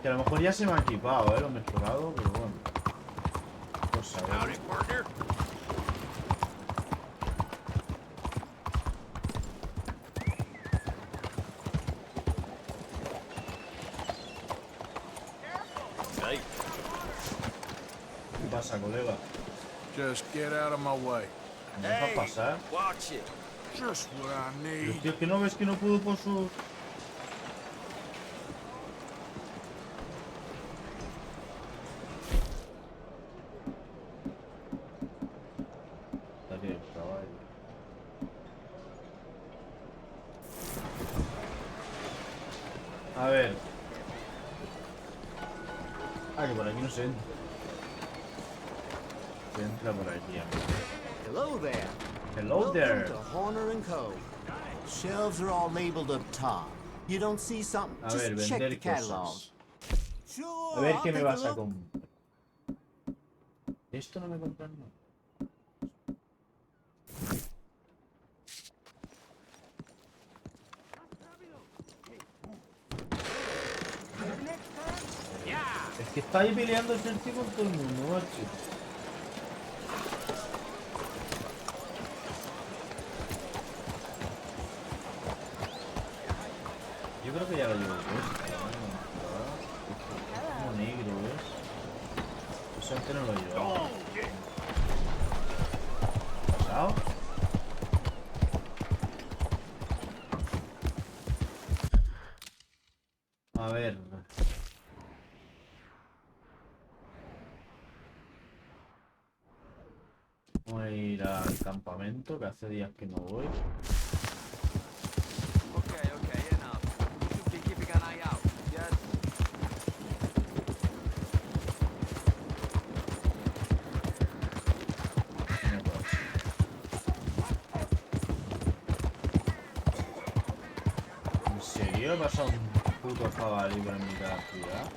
Que a lo mejor ya se me ha equipado, lo mejorado, pero bueno. Pues a ver. ¿Qué pasa, colega? Just get out of my way. ¿Me dejas pasar? Watch it. Just what I Pero need. tío, es que no ves que no puedo por su... Está bien, caballo. A ver. Ah, que por aquí no se entra. Se entra por aquí, amigo. Hello there. Hello there. Welcome to Horner and Co. Shelves are all labeled up top. You don't see something? A Just ver, check the vender catalog. cosas. Sure. A ver I'll qué me take vas a look. comprar. Esto no me compran, no. Es que está ahí peleando el tío con todo el mundo, macho. Yo creo que ya lo llevo puesto. Como negro, ¿ves? Eso antes no lo llevaba. ¿Pasado? A ver. Voy a ir al campamento, que hace días que no voy. Okay, enough. You two keep keeping an eye out. Yes. No puedo. ¿En serio he pasado un puto jabalí por en mitad de la ciudad?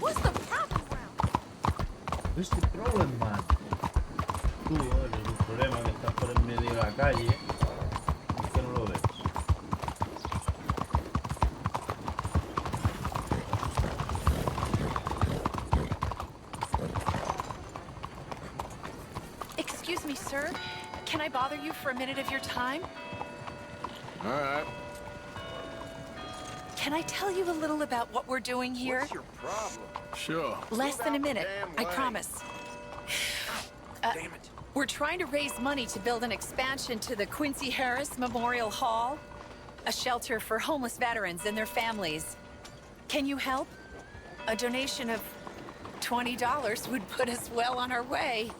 What's the problem, Brown? What's the problem, man? Tú, eres el problema que estás por en medio de la calle y que no lo ves. Excuse me, sir. Can I bother you for a minute of your time? All right. Can I tell you a little about what we're doing here? What's your problem? Sure. Less than a minute, Damn I way. promise. Damn it. We're trying to raise money to build an expansion to the Quincy Harris Memorial Hall, a shelter for homeless veterans and their families. Can you help? A donation of $20 would put us well on our way.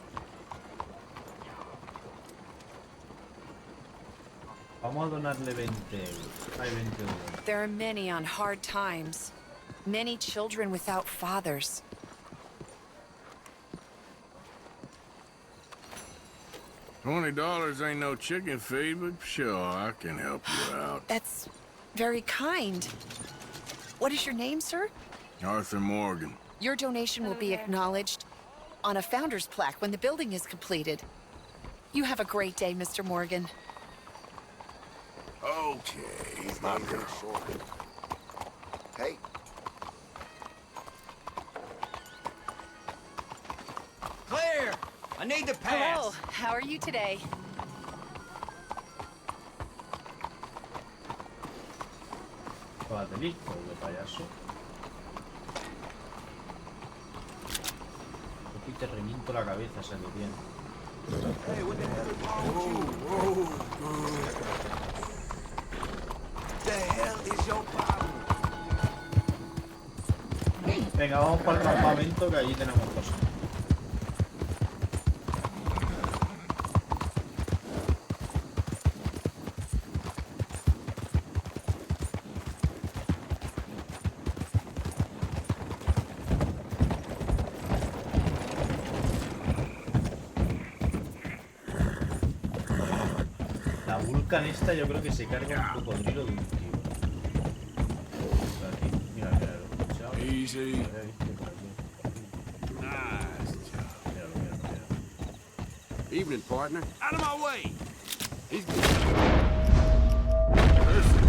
Vamos a donarle 20 euros. Hay 20 euros. There are many on hard times. Many children without fathers. $20 ain't no chicken feed, but sure, I can help you out. That's very kind. What is your name, sir? Arthur Morgan. Your donation will be acknowledged on a founder's plaque when the building is completed. You have a great day, Mr. Morgan. Okay, my girl. Hey. Clear! I need to pass. Hello, how are you today? Pastelito de payaso. Aquí te reviento la cabeza, esa que tiene. Hey, what the hell is wrong with you? The hell is your problem? Venga, vamos para el campamento, que allí tenemos cosas. buscan esta, yo creo que se carga un cocodrilo de un tío. Está aquí. Mira, mira, lo he escuchado. Easy. Lo había visto por aquí. Nice job. Míralo, míralo, míralo. Evening, partner. Out of my way! He's good. Listen.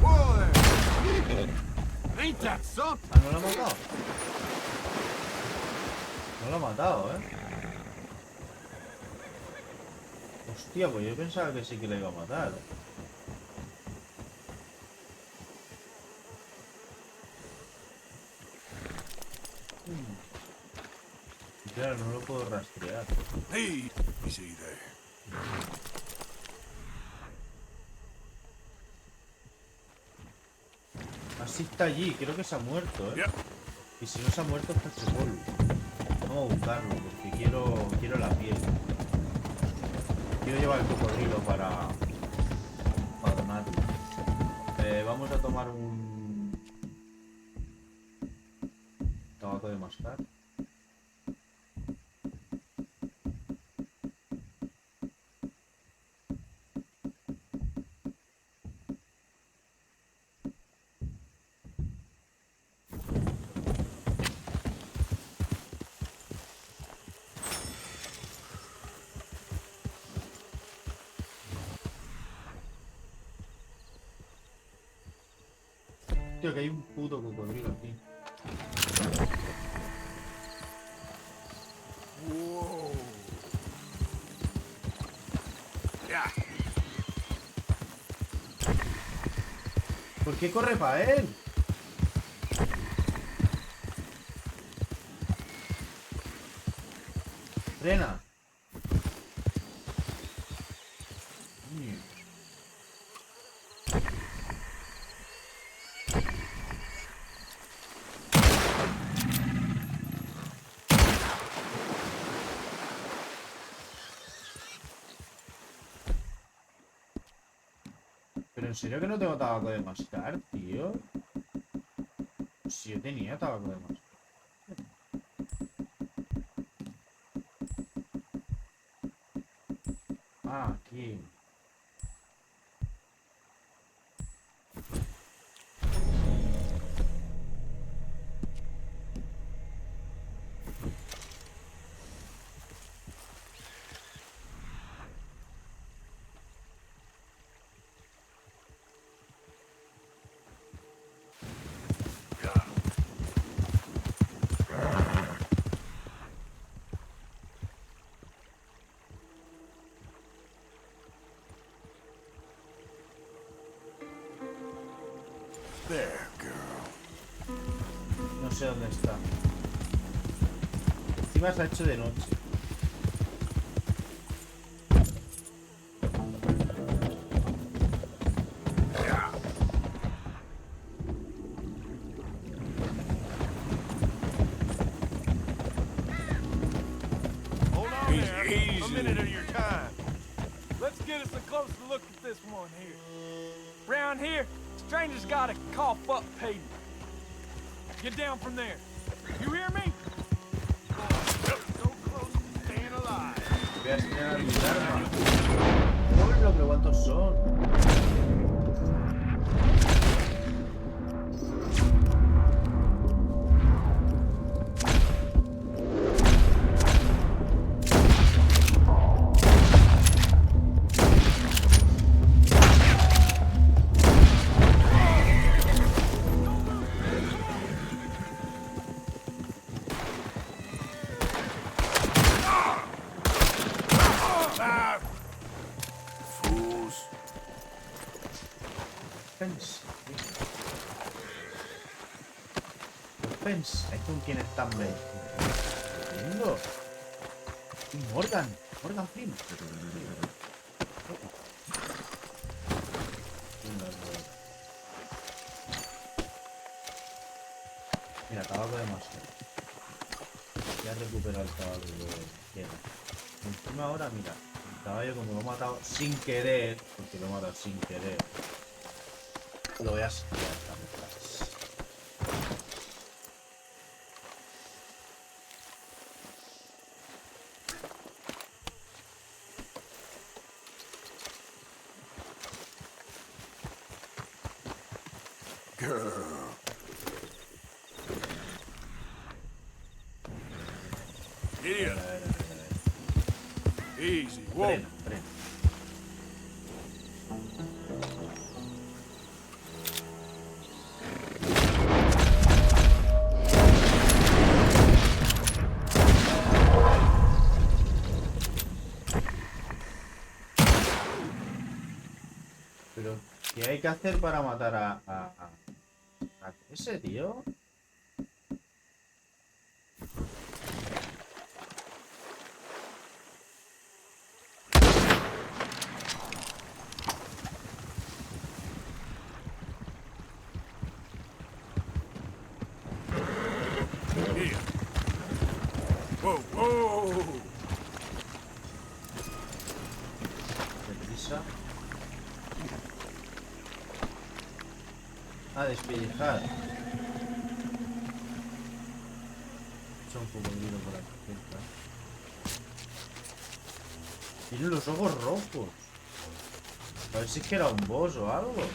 Whoa there. Ain't that something? Ah, no lo ha matado. No lo ha matado, Hostia, pues yo pensaba que sí que le iba a matar. Y claro, no lo puedo rastrear. Easy there. Así está allí, creo que se ha muerto, Yep. Y si no se ha muerto, está hecho polvo. Vamos a buscarlo, porque quiero la piel. Quiero llevar el cocodrilo para donarlo. Vamos a tomar un tabaco de mascar. Tío, que hay un puto cocodrilo aquí. Whoa. Yeah. ¿Por qué corre para él? Frena. Pero en serio que no tengo tabaco de mascar, tío. Si yo tenía tabaco de mascar. Ah, aquí. There, girl. No sé dónde está. Encima se ha hecho de noche. Hold on Easy, there. easy. A minute of your time. Let's get us a closer look at this one here. Round here, strangers gotta cough up payment. Get down from there. You hear me? So close to staying alive. Voy a estrenar mi arma. ¡Hola, pero cuántos son! Fools. Pensáis con quién están metiendo. Morgan Freeman. Mira, tabaco de máscara. Ya recupera el tabaco de tierra. Encima ahora, mira, el caballo como lo he matado sin querer, porque lo he matado sin querer, lo voy a sacar atrás. girl. Giddy up. Easy. Whoa. Frena, frena. Pero, ¿qué hay que hacer para matar a ese tío? Here. Whoa, whoa. Deprisa. A despellejar. Echa un cocodrilo por aquí cerca. Tiene los ojos rojos. A ver si es que era un boss o algo.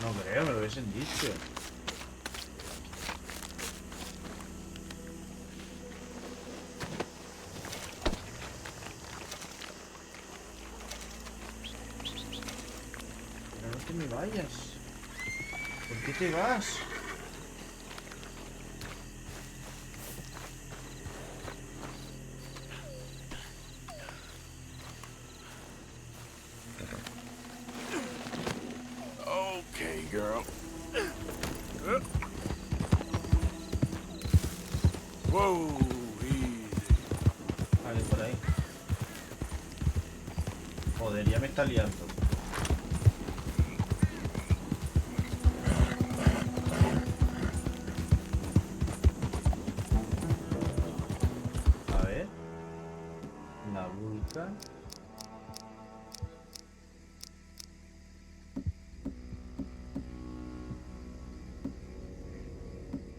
No creo, me lo hubiesen dicho. Pero no te me vayas. ¿Por qué te vas? Okay, girl. Whoa, easy. Vale, por ahí. Joder, ya me está liando. A ver. La vulca.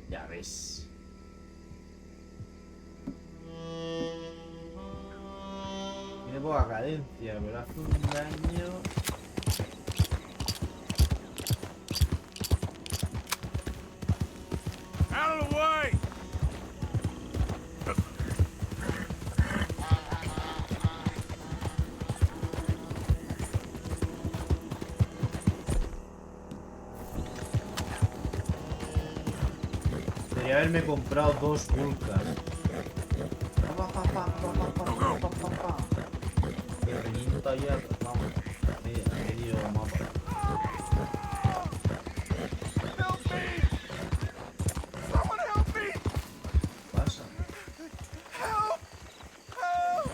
Ya ves. Tiene poca cadencia, pero hace un daño. Out of the way! Debería haberme comprado dos vulcas. Y revienta ya, vamos, medio mapa. Help me! Someone help me! ¿Qué pasa? Help! Help!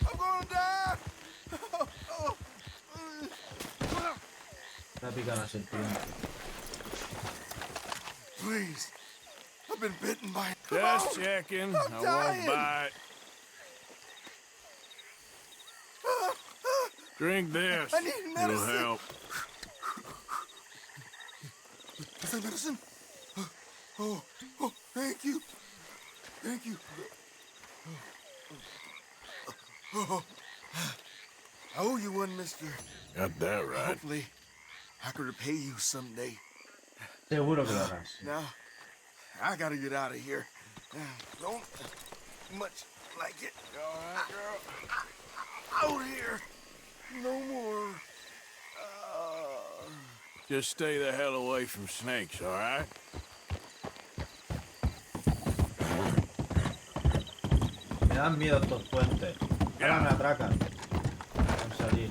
I'm gonna die! Me ha picado la serpiente. Please. I've been bitten by it. Just checking. I won't bite. Drink this. I need It'll medicine. help. Is that medicine? Oh, thank you. Thank you. Oh, I owe you one, mister. Got that right. Hopefully, I can repay you someday. Seguro que lo harás. Now, I gotta get out of here. Don't much like it. All right, girl. Out here. No more. Just stay the hell away from snakes, all right? Me dan miedo estos puentes. Ahora me atracan. Voy a salir.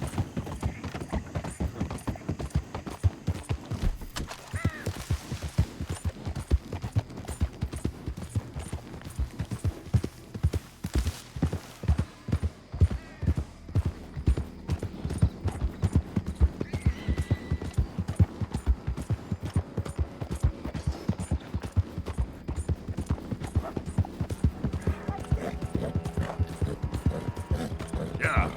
Yeah.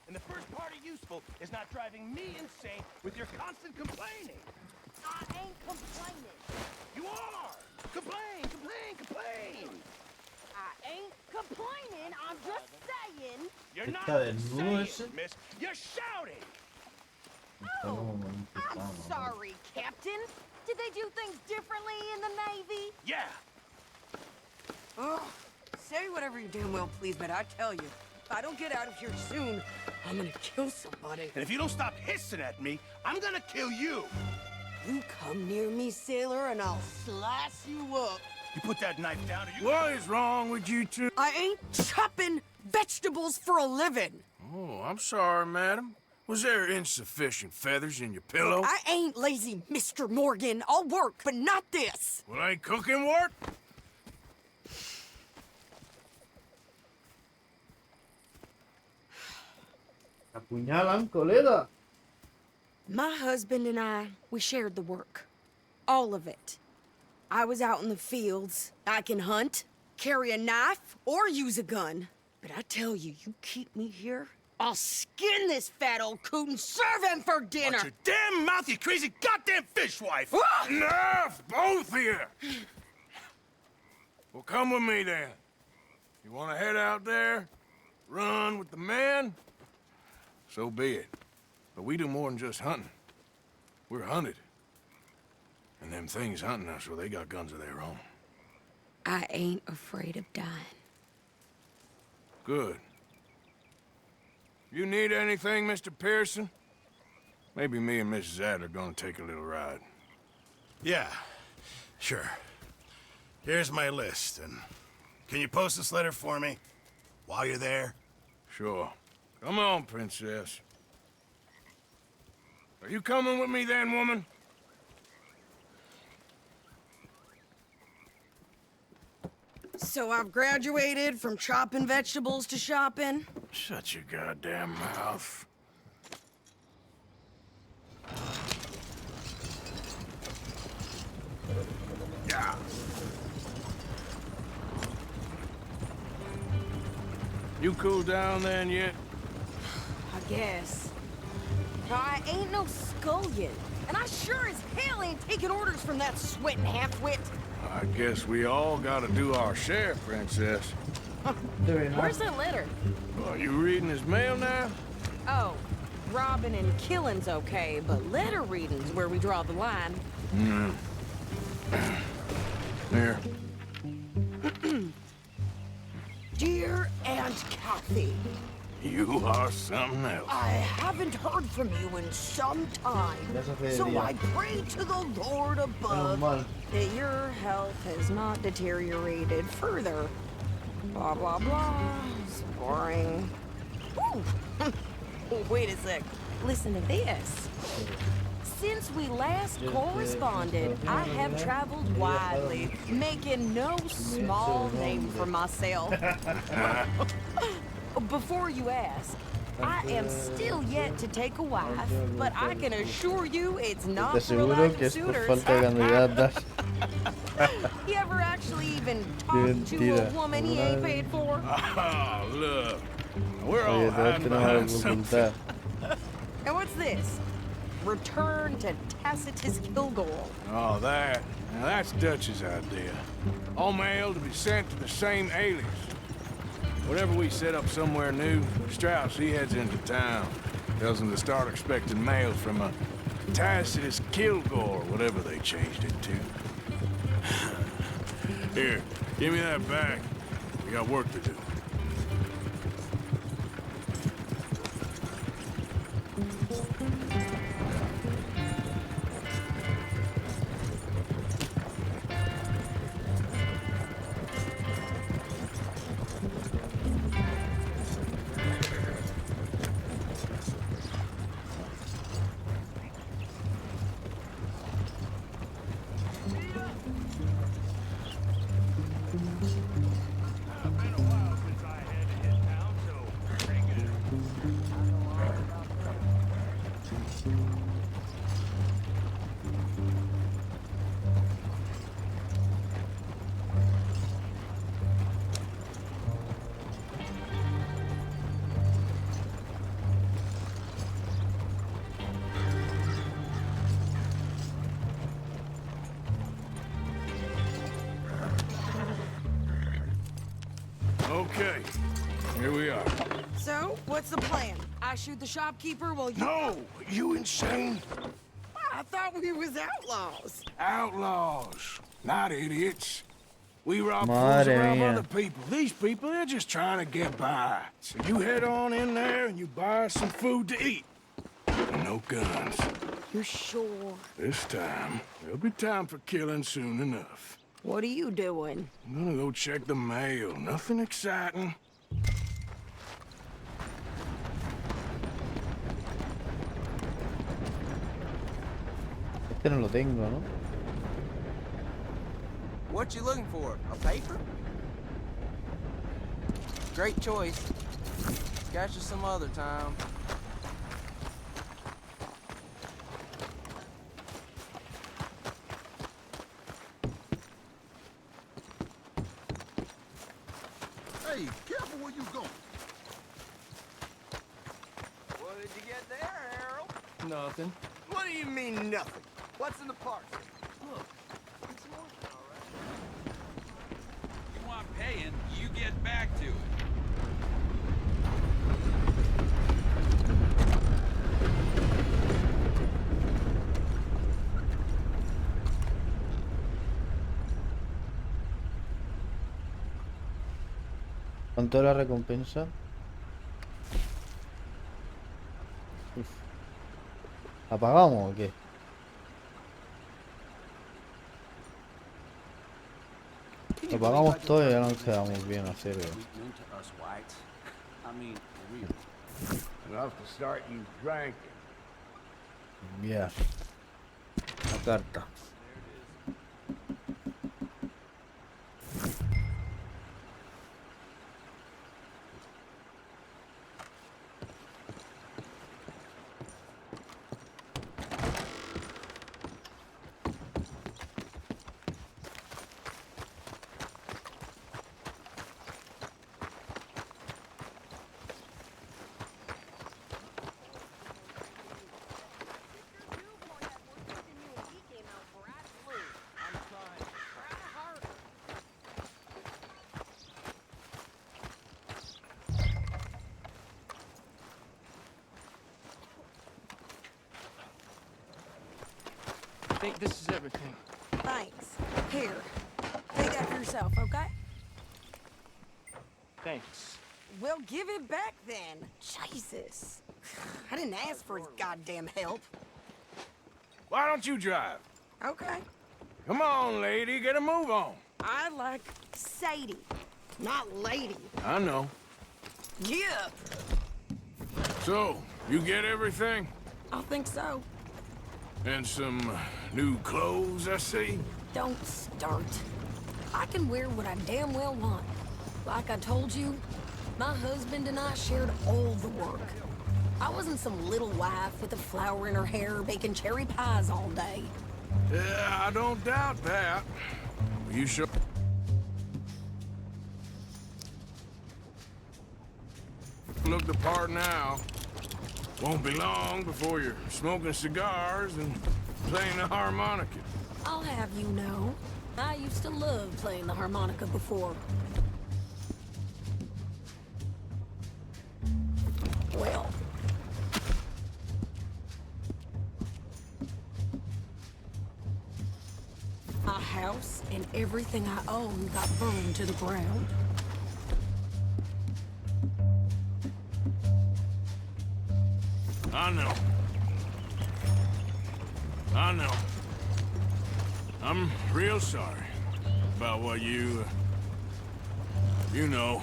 And the first part of useful is not driving me insane with your constant complaining. I ain't complaining. You are! Complain, complain, complain! I ain't complaining. I'm just saying. You're Está not desnudo ese. saying, miss. You're shouting! Está como muy I'm picado, ¿no? sorry, Captain. Did they do things differently in the Navy? Yeah! Ugh. Say whatever you damn well please, but I tell you, if I don't get out of here soon, I'm gonna kill somebody. And if you don't stop hissing at me, I'm gonna kill you! You come near me, sailor, and I'll slice you up. You put that knife down or you... What is wrong with you two? I ain't chopping vegetables for a living. Oh, I'm sorry, madam. Was there insufficient feathers in your pillow? I ain't lazy, Mr. Morgan. I'll work, but not this. Well, ain't cooking work? Apuñalan, colega. My husband and I, we shared the work. All of it. I was out in the fields. I can hunt, carry a knife, or use a gun. But I tell you, you keep me here, I'll skin this fat old coot and serve him for dinner. Watch your damn mouth, you crazy goddamn fishwife! Enough, both of you! Well, come with me then. You want to head out there, run with the men? So be it. But we do more than just hunting. We're hunted. And them things hunting us, well, they got guns of their own. I ain't afraid of dying. Good. You need anything, Mr. Pearson? Maybe me and Mrs. Adler gonna take a little ride. Yeah, sure. Here's my list, and can you post this letter for me while you're there? Sure. Come on, Princess. Are you coming with me then, woman? So I've graduated from chopping vegetables to shopping. Shut your goddamn mouth. Yeah. You cooled down then yet? I guess. Now, I ain't no scullion, and I sure as hell ain't taking orders from that sweating half-wit. I guess we all gotta do our share, Princess. Where's that letter? Are you reading his mail now? Oh, robbing and killing's okay, but letter reading's where we draw the line. Here. Dear Aunt Kathy, You are something else. I haven't heard from you in some time, so I pray to the Lord above that your health has not deteriorated further. Blah, blah, blah. It's boring. Ooh. Wait a sec. Listen to this. Since we last corresponded, I have traveled widely, making no small name for myself. Before you ask, I am still yet to take a wife, but I can assure you it's not for lack of suitors. You ever actually even talked to a woman he ain't paid for? Oh, look. We're all hiding behind something. And what's this? Return to Tacitus Kilgore. Oh, that. Now, that's Dutch's idea. All mail to be sent to the same alias. Whenever we set up somewhere new, Strauss, he heads into town. Tells them to start expecting mail from a Tacitus Kilgore, whatever they changed it to. Here, give me that back. We got work to do. Okay, here we are. So, what's the plan? I shoot the shopkeeper while you... No! You insane? I thought we was outlaws. Outlaws, not idiots. We rob fools Madre around mía. other people. These people, they're just trying to get by. So you head on in there and you buy us some food to eat. And no guns. You sure? This time, there'll be time for killing soon enough. What are you doing? I'm gonna go check the mail. Nothing exciting. Este no lo tengo, ¿no? What you looking for? A paper? Great choice. Catch you some other time. Hey, careful where you going. What did you get there, Harold? Nothing. What do you mean, nothing? What's in the parcel? Look, it's more, all right. You want paying, you get back to it. ¿Cuánto es la recompensa? Uf. ¿La pagamos o qué? Lo pagamos todo y ya nos quedamos bien a cero. Enough to start you drinking. Bien. La carta. I think this is everything. Thanks. Here. Take that for yourself, okay? Thanks. Well, give it back then. Jesus. I didn't ask for his goddamn help. Why don't you drive? Okay. Come on, lady, get a move on. I like Sadie, not lady. I know. Yep. So, you get everything? I think so. And some new clothes, I see? Don't start. I can wear what I damn well want. Like I told you, my husband and I shared all the work. I wasn't some little wife with a flower in her hair baking cherry pies all day. Yeah, I don't doubt that. You sure? Look the part now. Won't be long before you're smoking cigars and playing the harmonica. I'll have you know, I used to love playing the harmonica before. Well. My house and everything I own got burned to the ground. I know. I know. I'm real sorry about what you know.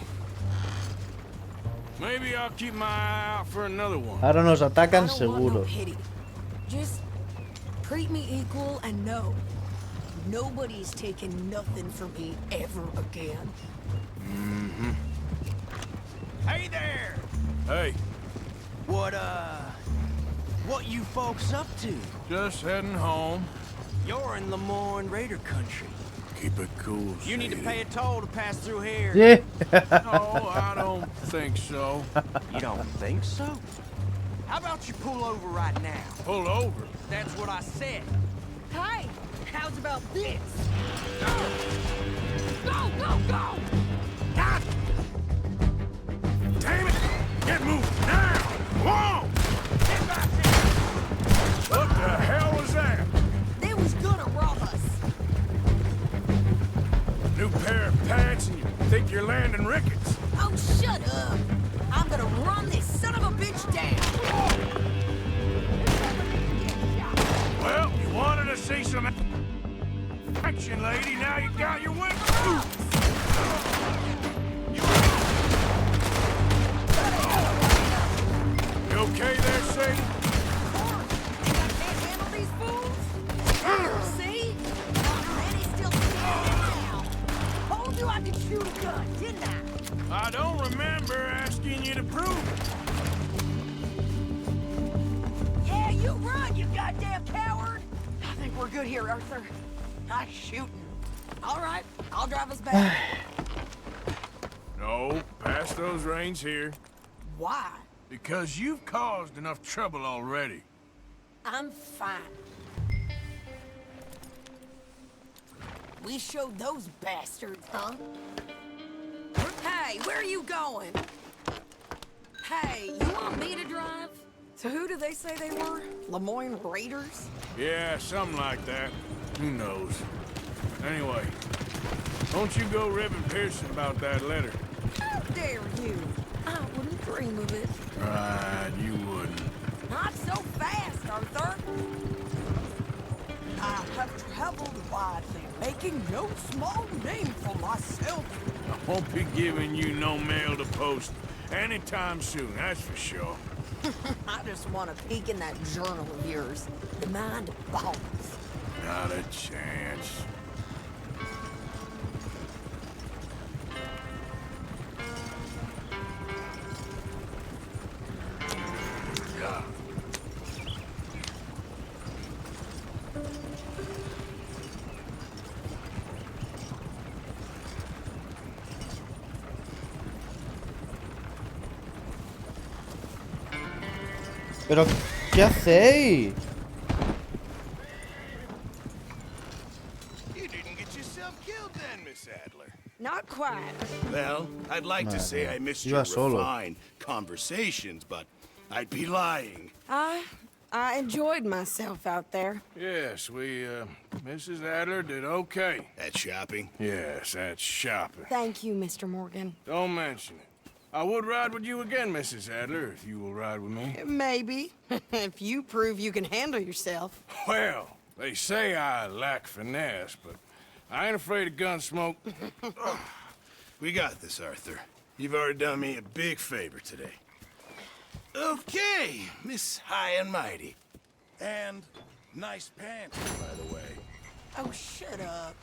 Maybe I'll keep my eye out for another one. Ahora nos atacan I don't want no seguro. pity. Just treat me equal and know nobody's taking nothing from me ever again. Mm-hmm. Hey there! Hey, What you folks up to? just heading home. You're in Lemoyne Raider country. Keep it cool, You need to Sadie. pay a toll to pass through here. Yeah. No, I don't think so. You don't think so? How about you pull over right now? Pull over. That's what I said. Hey, how's about this? Go! Go, go, go! Ah! I don't remember asking you to prove it. Yeah, you run, you goddamn coward! I think we're good here, Arthur. Nice shooting. All right, I'll drive us back. No, pass those reins here. Why? Because you've caused enough trouble already. I'm fine. We showed those bastards, huh? Hey, where are you going? Hey, you want me to drive? So who do they say they were? Lemoyne Raiders? Yeah, something like that. Who knows? Anyway, don't you go ribbing Pearson about that letter. How dare you? I wouldn't dream of it. Right, you wouldn't. Not so fast, Arthur. I have traveled widely, making no small name for myself. I won't be giving you no mail to post anytime soon, that's for sure. I just want to peek in that journal of yours. The mind boggles. Not a chance. Pero, ¿qué hacéis? You didn't get yourself killed then, Miss Adler. Not quite. Well, I'd like to say I missed your refined conversations, but I'd be lying. I enjoyed myself out there. Yes, Mrs. Adler did okay. At shopping? Yes, that's shopping. Thank you, Mr. Morgan. Don't mention it. I would ride with you again, Mrs. Adler, if you will ride with me. Maybe. If you prove you can handle yourself. Well, they say I lack finesse, but I ain't afraid of gun smoke. We got this, Arthur. You've already done me a big favor today. Okay, Miss High and Mighty. And nice pants, by the way. Oh, shut up.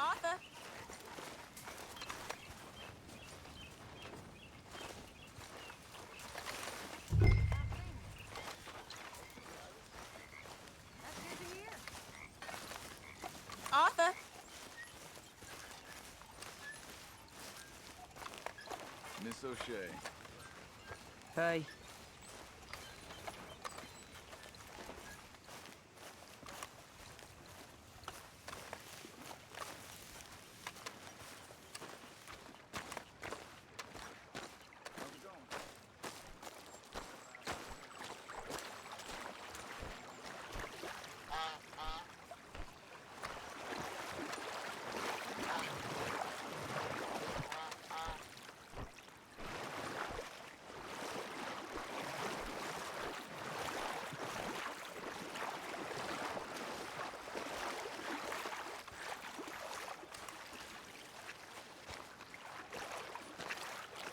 Arthur. Arthur. Miss O'Shea. Hey.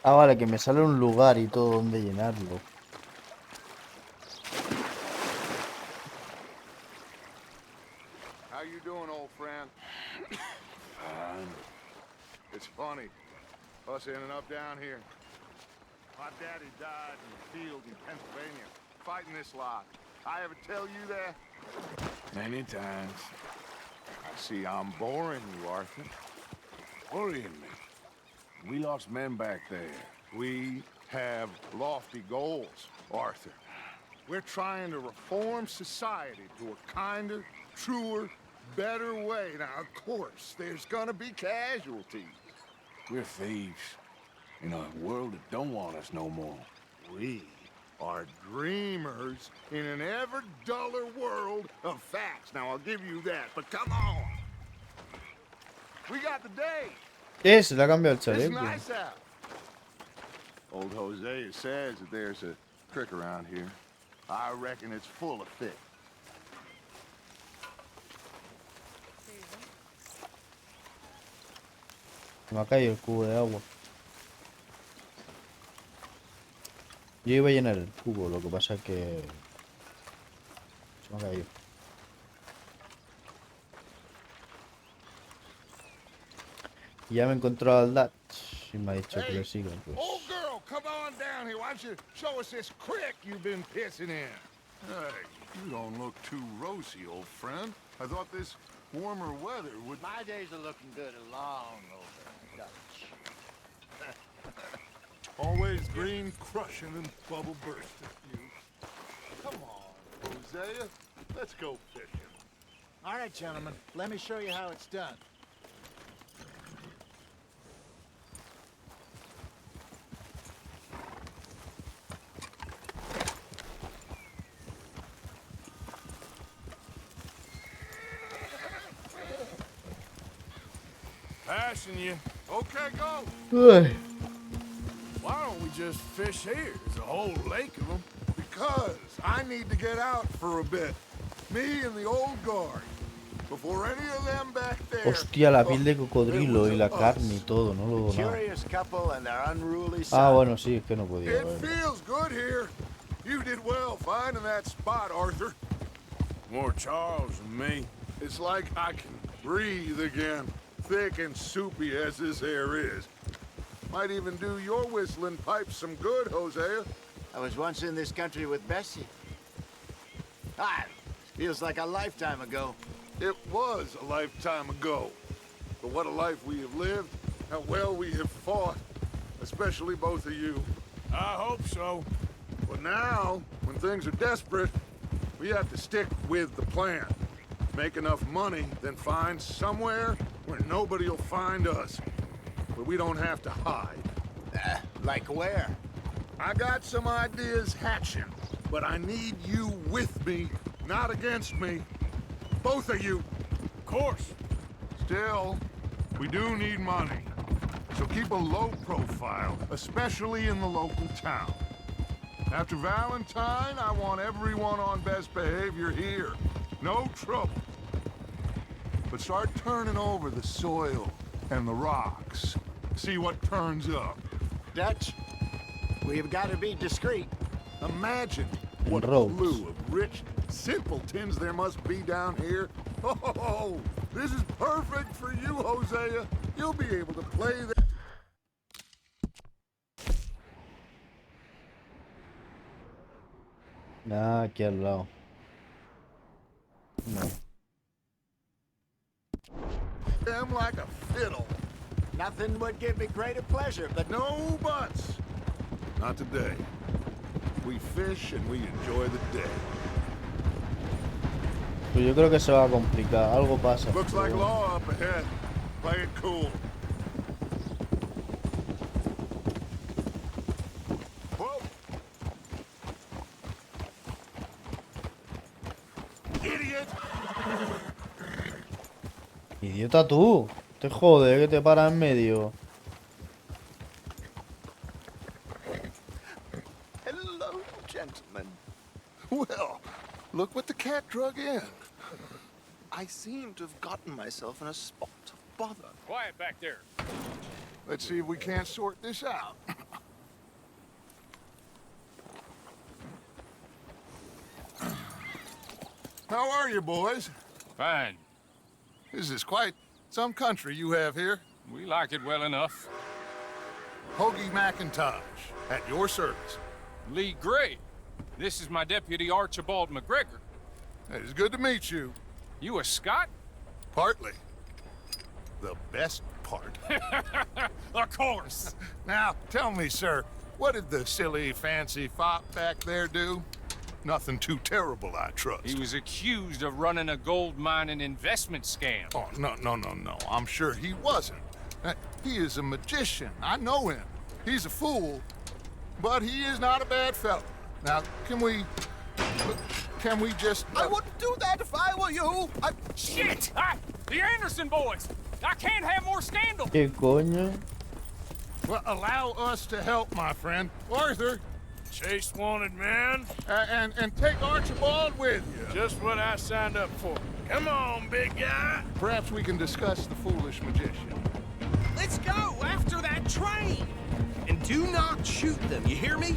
Ah, vale, que me sale un lugar y todo donde llenarlo. How you doing, old friend? Fine. It's funny, us ending up down here. My daddy died in the field in Pennsylvania, fighting this lot. I ever tell you that? Many times. I see I'm boring you, Arthur. Worrying me. We lost men back there. We have lofty goals, Arthur. We're trying to reform society to a kinder, truer, better way. Now, of course, there's gonna be casualties. We're thieves in a world that don't want us no more. We are dreamers in an ever duller world of facts. Now, I'll give you that, but come on. We got the day. ¿Qué? Se le ha cambiado el It's chaleco. nice out. Old Hosea says that there's a creek around here. I reckon it's full of fish. Me ha caído el cubo de agua. Yo iba a llenar el cubo, lo que pasa es que se me ha caído. Y ya me he encontrado al Dutch y me ha dicho que le siga, pues. Old girl, come on down here. Why don't you show us this creek you've been pissing in? Hey, you don't look too rosy, old friend. I thought this warmer weather would... My days are looking good along over Dutch. Always green crushing and bubble bursting. You. Come on, Hosea. Let's go fishing. All right, gentlemen. Let me show you how it's done. Passing you. Okay, go. Ay. Why don't we just fish here? There's a whole lake of them. Because I need to get out for a bit. Me and the old guard. Before any of them back there. Hostia, la piel de cocodrilo y la carne y todo, no lo veo nada. Curious couple and their unruly Ah, son. bueno, sí, es que no podía It ver. feels good here. You did well finding that spot, Arthur. More Charles than me. It's like I can breathe again. Thick and soupy as this air is. Might even do your whistling pipes some good, Hosea. I was once in this country with Bessie. Ah, feels like a lifetime ago. It was a lifetime ago. But what a life we have lived. How well we have fought. Especially both of you. I hope so. But now, when things are desperate, we have to stick with the plan. Make enough money, then find somewhere where nobody will find us. Where we don't have to hide. Like where? I got some ideas hatching, but I need you with me, not against me. Both of you. Of course. Still, we do need money. So keep a low profile, especially in the local town. After Valentine, I want everyone on best behavior here. No trouble. But start turning over the soil and the rocks. See what turns up. Dutch, we've got to be discreet. Imagine what a Ropes. slew of rich simpletons there must be down here. Oh, this is perfect for you, Hosea. You'll be able to play the... Ah, aquí al lado. No. them like a fiddle. Nothing would give me greater pleasure, but No buts. Not today. We fish and we enjoy the day. Pues yo creo que se va a complicar. Algo pasa. Looks like law up ahead. Play it cool. Whoa. Idiot. Idiota tú. Te jode que te paras en medio. Hello, gentlemen. Well, look what the cat drug in. I seem to have gotten myself in a spot of bother. Quiet back there. Let's see if we can't sort this out. How are you, boys? Fine. This is quite some country you have here. We like it well enough. Hoagie McIntosh, at your service. Lee Gray. This is my deputy Archibald McGregor. It is good to meet you. You a Scot? Partly. The best part. Of course. Now, tell me, sir, what did the silly, fancy fop back there do? Nothing too terrible, I trust. He was accused of running a gold mining investment scam. Oh, no. I'm sure he wasn't. He is a magician. I know him. He's a fool, but he is not a bad fellow. Now, can we just... I wouldn't do that if I were you. Shit! The Anderson boys! I can't have more scandal! ¿Qué coño? Well, allow us to help, my friend. Arthur. Chase wanted man. And take Archibald with you. Just what I signed up for. Come on, big guy. Perhaps we can discuss the foolish magician. Let's go after that train! And do not shoot them, you hear me?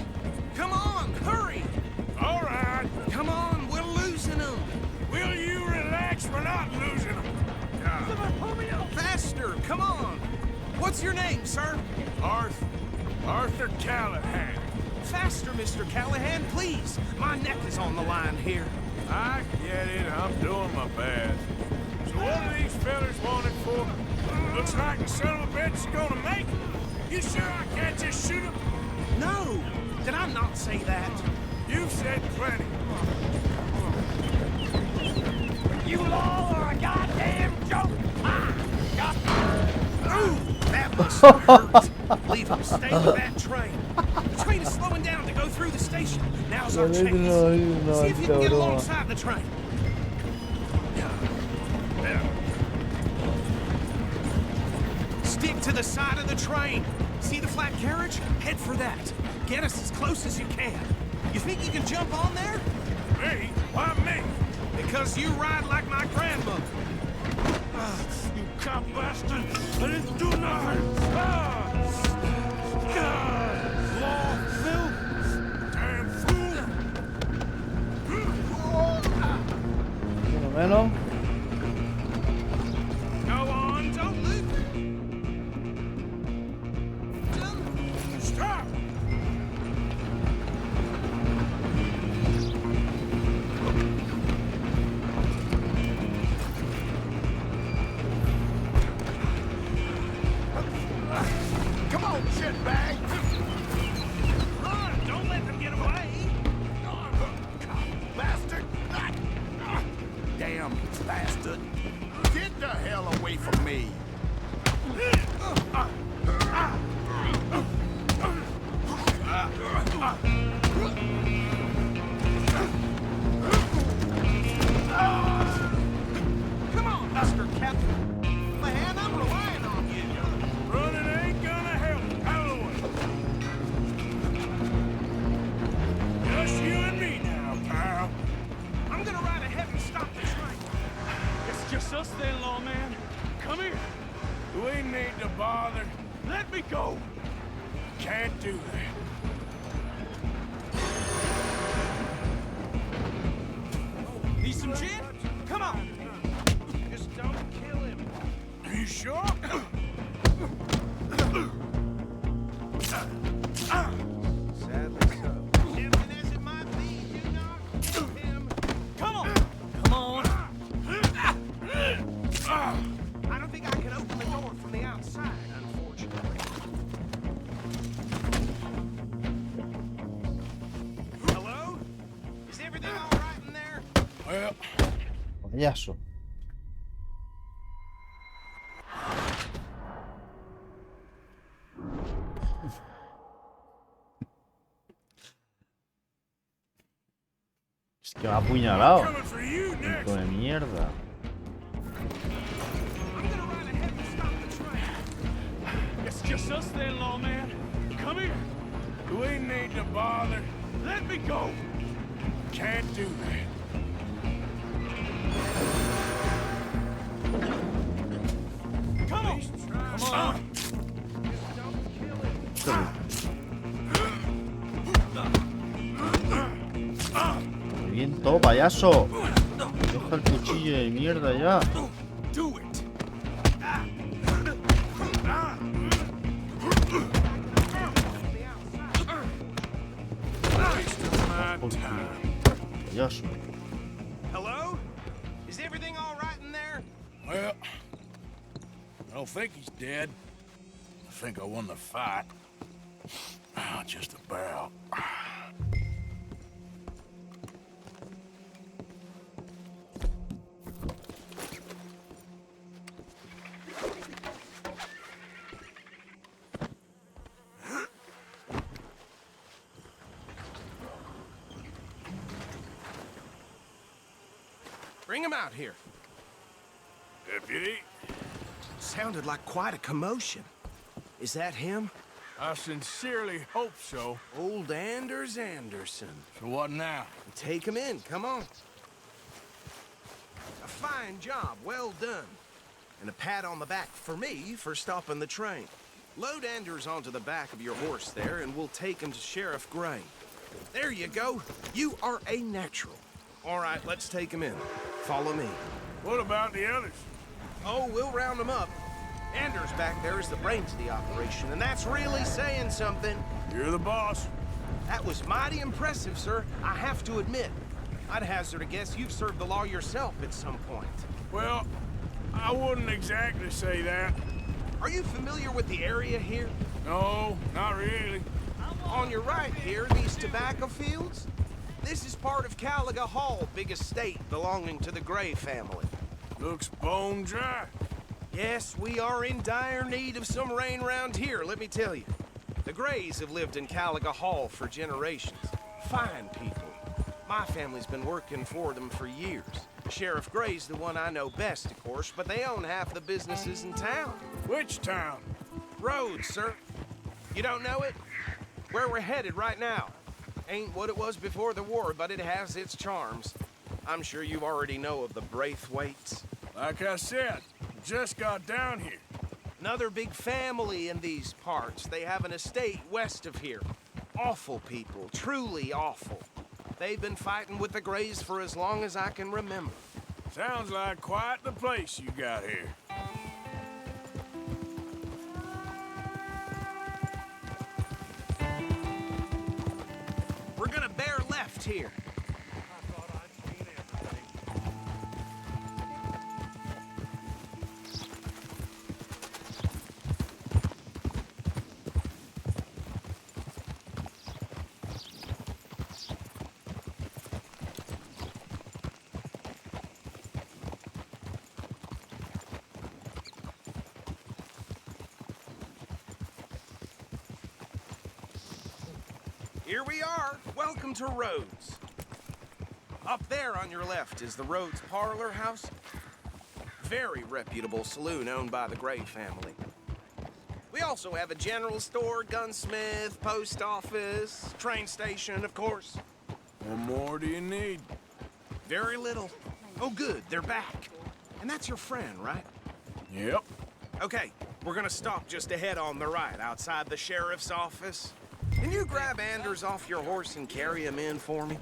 Come on, hurry! All right. Come on, we're losing them. Will you relax? We're not losing them. Faster, come on. What's your name, sir? Arthur Callahan. Faster, Mr. Callahan, please. My neck is on the line here. I get it. I'm doing my best. So what are these fellas wanted for? Looks like the son of a bitch is gonna make it. You sure I can't just shoot him? No. Did I not say that? You've said plenty. You all are a goddamn joke! Ooh, that must hurt. Leave him. Stay with that train. The train is slowing down to go through the station. Now's our chance. See if you can get alongside the train. Stick to the side of the train. See the flat carriage? Head for that. Get us as close as you can. You think you can jump on there? Me? Why me? Because you ride like my grandmother. You cop bastard! I didn't do nothing! Law, Phil! Damn fool! Bueno, menos. Go on, don't loop! Stop! Come on, shitbag! Run! Don't let them get away! Bastard! Damn bastard! Get the hell away from me! Come on, Mr. Captain! Man, I'm relying on you! Running ain't gonna help! Out of the way! Just you and me now, pal. I'm gonna ride ahead and stop the train. It's just us then, lawman. Come here. We need to bother. Let me go. Can't do that. Need some gin? Come on. Just don't kill him. Are you sure? Sadly so. Tempting as it might be, you not kill him. Come on. Come on. I don't think I can open the door from the outside, unfortunately. Hello? Is everything all right in there? Well, Payaso. Es que va apuñalado. Hijo de mierda. It's just us then, lawman. Come here. we need to bother. Let me go. Can't do that. Come on. Come on. Bien todo, payaso. Coja el cuchillo de mierda ya. Do it. Payaso. Hello? Is everything all right in there? Well, I don't think he's dead. I think I won the fight. Just about. Bring him out here. Deputy? Sounded like quite a commotion. Is that him? I sincerely hope so. Old Anders Anderson. So what now? Take him in, come on. A fine job, well done. And a pat on the back for me for stopping the train. Load Anders onto the back of your horse there, and we'll take him to Sheriff Gray. There you go. You are a natural. All right, let's take him in. Follow me. What about the others? Oh, we'll round them up. Anders back there is the brains of the operation, and that's really saying something. You're the boss. That was mighty impressive, sir. I have to admit. I'd hazard a guess you've served the law yourself at some point. Well, I wouldn't exactly say that. Are you familiar with the area here? No, not really. On your right here, these tobacco fields? This is part of Caliga Hall, big estate belonging to the Gray family. Looks bone dry. Yes, we are in dire need of some rain round here, let me tell you. The Grays have lived in Caliga Hall for generations. Fine people. My family's been working for them for years. Sheriff Gray's the one I know best, of course, but they own half the businesses in town. Which town? Rhodes, sir. You don't know it? Where we're headed right now. Ain't what it was before the war, but it has its charms. I'm sure you already know of the Braithwaites. Like I said, just got down here. Another big family in these parts. They have an estate west of here. Awful people, truly awful. They've been fighting with the Grays for as long as I can remember. Sounds like quite the place you got here. We're gonna bear left here. Here we are. Welcome to Rhodes. Up there on your left is the Rhodes Parlor House. Very reputable saloon owned by the Gray family. We also have a general store, gunsmith, post office, train station, of course. What more do you need? Very little. Oh, good. They're back. And that's your friend, right? Yep. Okay, we're gonna stop just ahead on the right, outside the sheriff's office. Can you grab Anders off your horse and carry him in for me?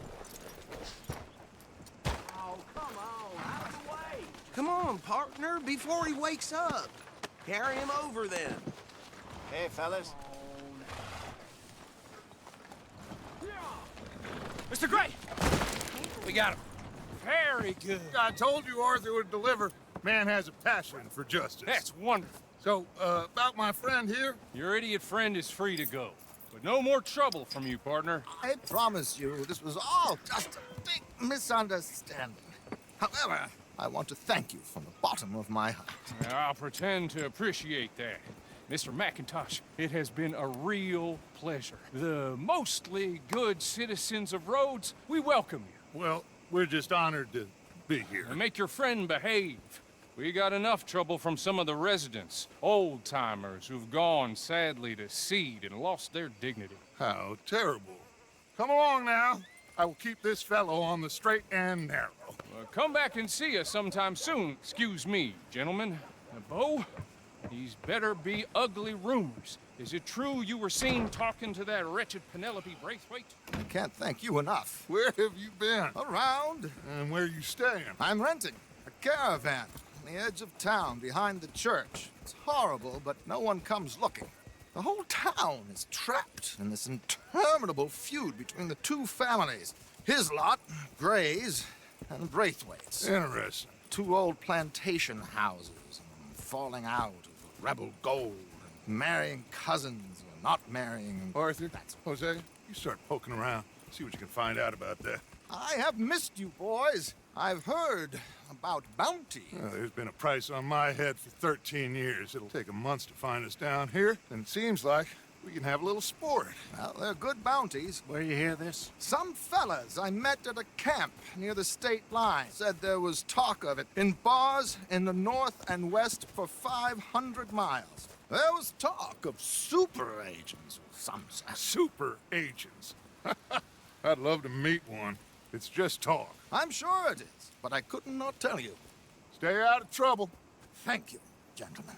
Oh, come on, out of the way. Come on, partner, before he wakes up. Carry him over then. Hey, fellas. Mr. Gray! We got him. Very good. I told you Arthur would deliver. Man has a passion for justice. That's wonderful. So, about my friend here? Your idiot friend is free to go. But no more trouble from you, partner. I promise you, this was all just a big misunderstanding. However, I want to thank you from the bottom of my heart. I'll pretend to appreciate that. Mr. McIntosh, it has been a real pleasure. The mostly good citizens of Rhodes, we welcome you. Well, we're just honored to be here. And make your friend behave. We got enough trouble from some of the residents, old-timers who've gone, sadly, to seed and lost their dignity. How terrible. Come along now. I will keep this fellow on the straight and narrow. Come back and see us sometime soon. Excuse me, gentlemen. Bo, these better be ugly rumors. Is it true you were seen talking to that wretched Penelope Braithwaite? I can't thank you enough. Where have you been? Around. And where are you staying? I'm renting a caravan on the edge of town behind the church. It's horrible, but no one comes looking. The whole town is trapped in this interminable feud between the two families. His lot, Gray's, and Braithwaite's. Interesting. Two old plantation houses, falling out of rebel gold, and marrying cousins, or not marrying. Arthur, Jose, you start poking around. See what you can find out about that. I have missed you, boys. I've heard about bounty. There's been a price on my head for 13 years. It'll take 'em months to find us down here, and it seems like we can have a little sport. Well, they're good bounties. Where you hear this? Some fellas I met at a camp near the state line said there was talk of it in bars in the north and west for 500 miles. There was talk of super agents or some such. Super agents? I'd love to meet one. It's just talk. I'm sure it is, but I couldn't not tell you. Stay out of trouble. Thank you, gentlemen.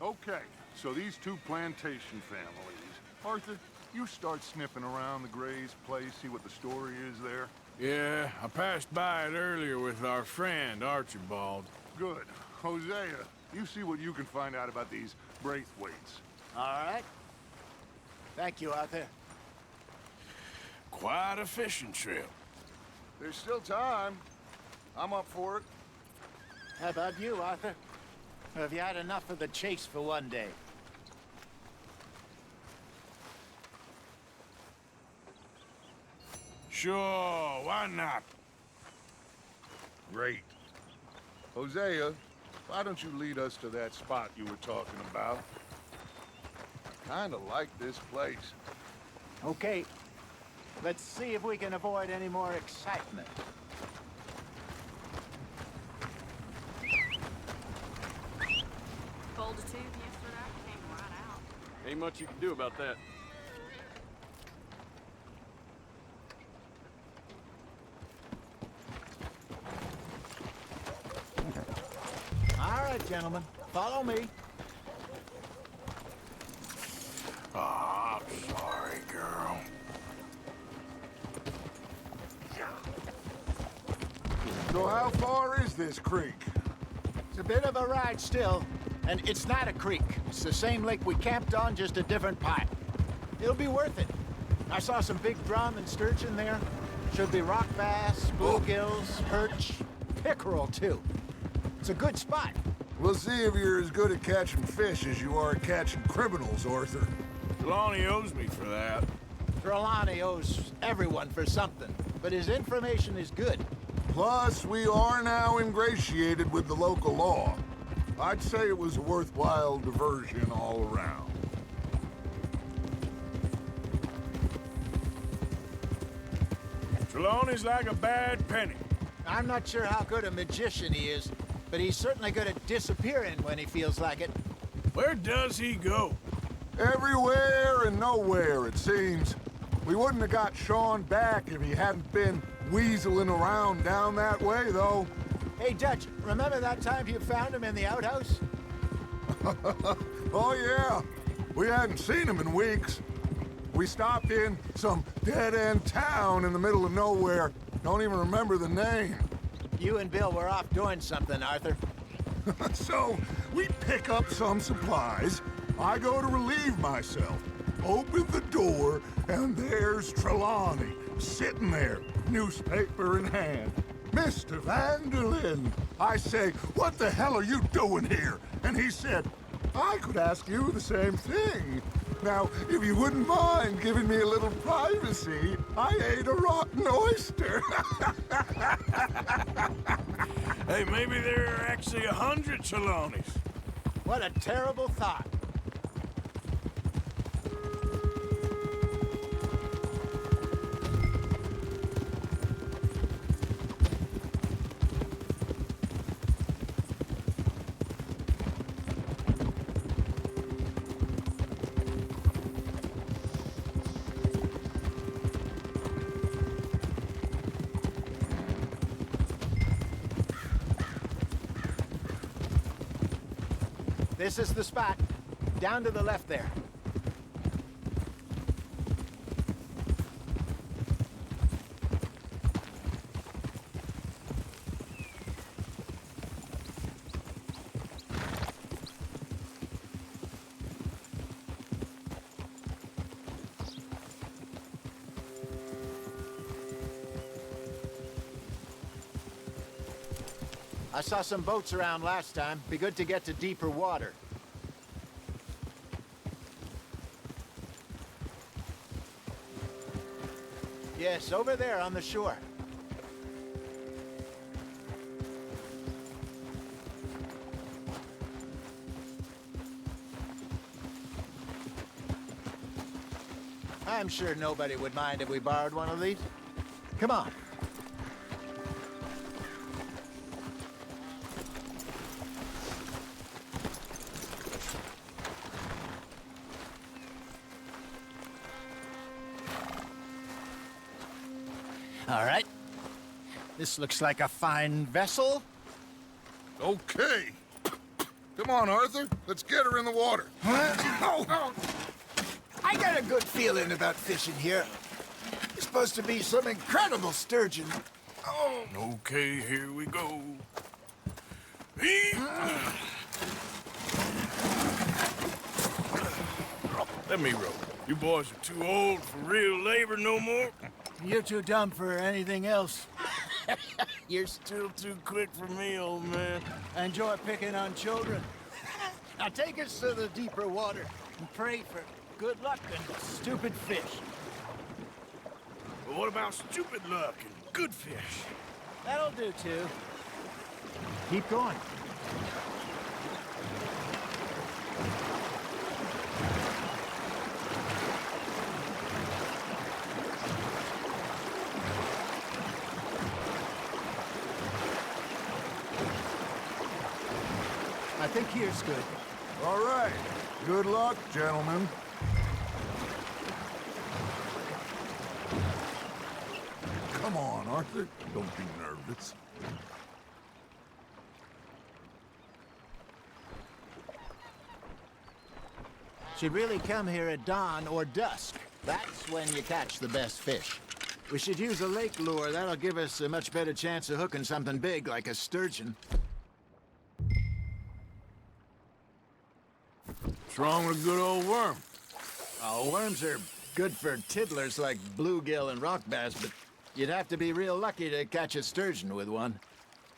Okay, so these two plantation families. Arthur, you start sniffing around the Gray's place, see what the story is there? Yeah, I passed by it earlier with our friend, Archibald. Good. Hosea, you see what you can find out about these Braithwaites. All right. Thank you, Arthur. Quite a fishing trip. There's still time. I'm up for it. How about you, Arthur? Or have you had enough of the chase for one day? Sure, why not? Great. Hosea, why don't you lead us to that spot you were talking about? I kinda like this place. Okay. Let's see if we can avoid any more excitement. Fold a tube yesterday, came right out. Ain't much you can do about that. All right, gentlemen. Follow me. Oh, I'm sorry, girl. So how far is this creek? It's a bit of a ride still, and it's not a creek. It's the same lake we camped on, just a different pipe. It'll be worth it. I saw some big drum and sturgeon there. Should be rock bass, bluegills, perch, pickerel too. It's a good spot. We'll see if you're as good at catching fish as you are at catching criminals, Arthur. Trelawney owes me for that. Trelawney owes everyone for something, but his information is good. Plus, we are now ingratiated with the local law. I'd say it was a worthwhile diversion all around. Trelawney's like a bad penny. I'm not sure how good a magician he is, but he's certainly good at disappearing when he feels like it. Where does he go? Everywhere and nowhere, it seems. We wouldn't have got Sean back if he hadn't been weaseling around down that way, though. Hey, Dutch, remember that time you found him in the outhouse? Oh, yeah. We hadn't seen him in weeks. We stopped in some dead-end town in the middle of nowhere. Don't even remember the name. You and Bill were off doing something, Arthur. So, we pick up some supplies. I go to relieve myself. Open the door, and there's Trelawney, sitting there, newspaper in hand. Mr. Vanderlyn. I say, what the hell are you doing here? And he said, I could ask you the same thing. Now, if you wouldn't mind giving me a little privacy, I ate a rotten oyster. Hey, maybe there are actually 100 Trelawneys. What a terrible thought. This is the spot. Down to the left there. I saw some boats around last time. Be good to get to deeper water. Yes, over there on the shore. I'm sure nobody would mind if we borrowed one of these. Come on. All right. This looks like a fine vessel. Okay. Come on, Arthur. Let's get her in the water. Oh. I got a good feeling about fishing here. It's supposed to be some incredible sturgeon. Oh. Okay, here we go. Let me row. You boys are too old for real labor no more. You're too dumb for anything else. You're still too quick for me, old man. I enjoy picking on children. Now take us to the deeper water and pray for good luck and stupid fish. But what about stupid luck and good fish? That'll do, too. Keep going. I think here's good. All right. Good luck, gentlemen. Come on, Arthur. Don't be nervous. Should really come here at dawn or dusk. That's when you catch the best fish. We should use a lake lure. That'll give us a much better chance of hooking something big like a sturgeon. What's wrong with a good old worm? Oh, worms are good for tiddlers like bluegill and rock bass, but you'd have to be real lucky to catch a sturgeon with one.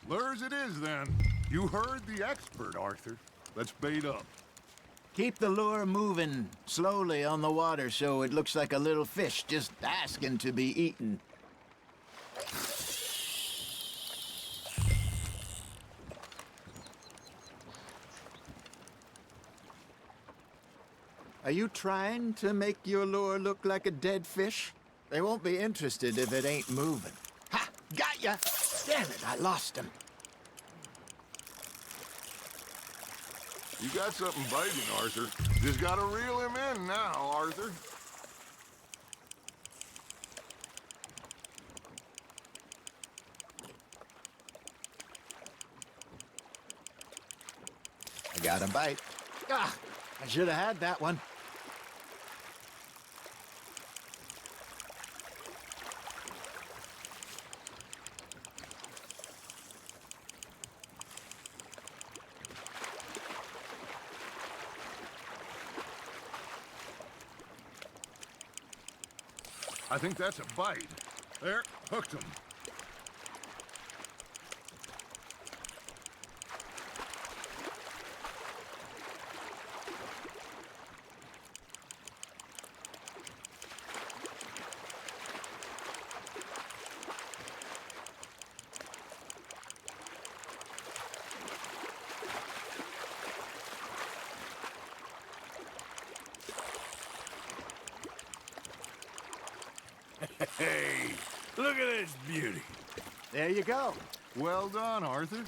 Lures it is, then. You heard the expert, Arthur. Let's bait up. Keep the lure moving slowly on the water so it looks like a little fish just asking to be eaten. Are you trying to make your lure look like a dead fish? They won't be interested if it ain't moving. Ha! Got ya! Damn it, I lost him. You got something biting, Arthur. Just gotta reel him in now, Arthur. I got a bite. Ah! I should have had that one. I think that's a bite. There, hooked him. Hey, look at this beauty. There you go. Well done, Arthur.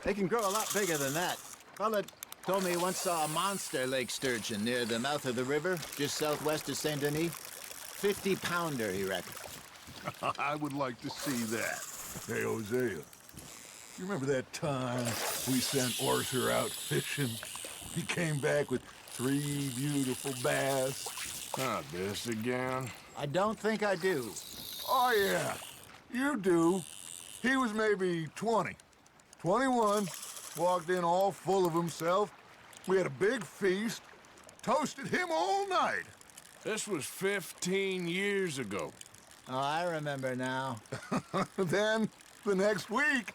They can grow a lot bigger than that. Fella told me he once saw a monster lake sturgeon near the mouth of the river, just southwest of Saint Denis. 50-pounder, he reckoned. I would like to see that. Hey, Hosea, you remember that time we sent Arthur out fishing? He came back with 3 beautiful bass. Not this again. I don't think I do. Oh, yeah. You do. He was maybe 20. 21. Walked in all full of himself. We had a big feast. Toasted him all night. This was 15 years ago. Oh, I remember now. Then, the next week,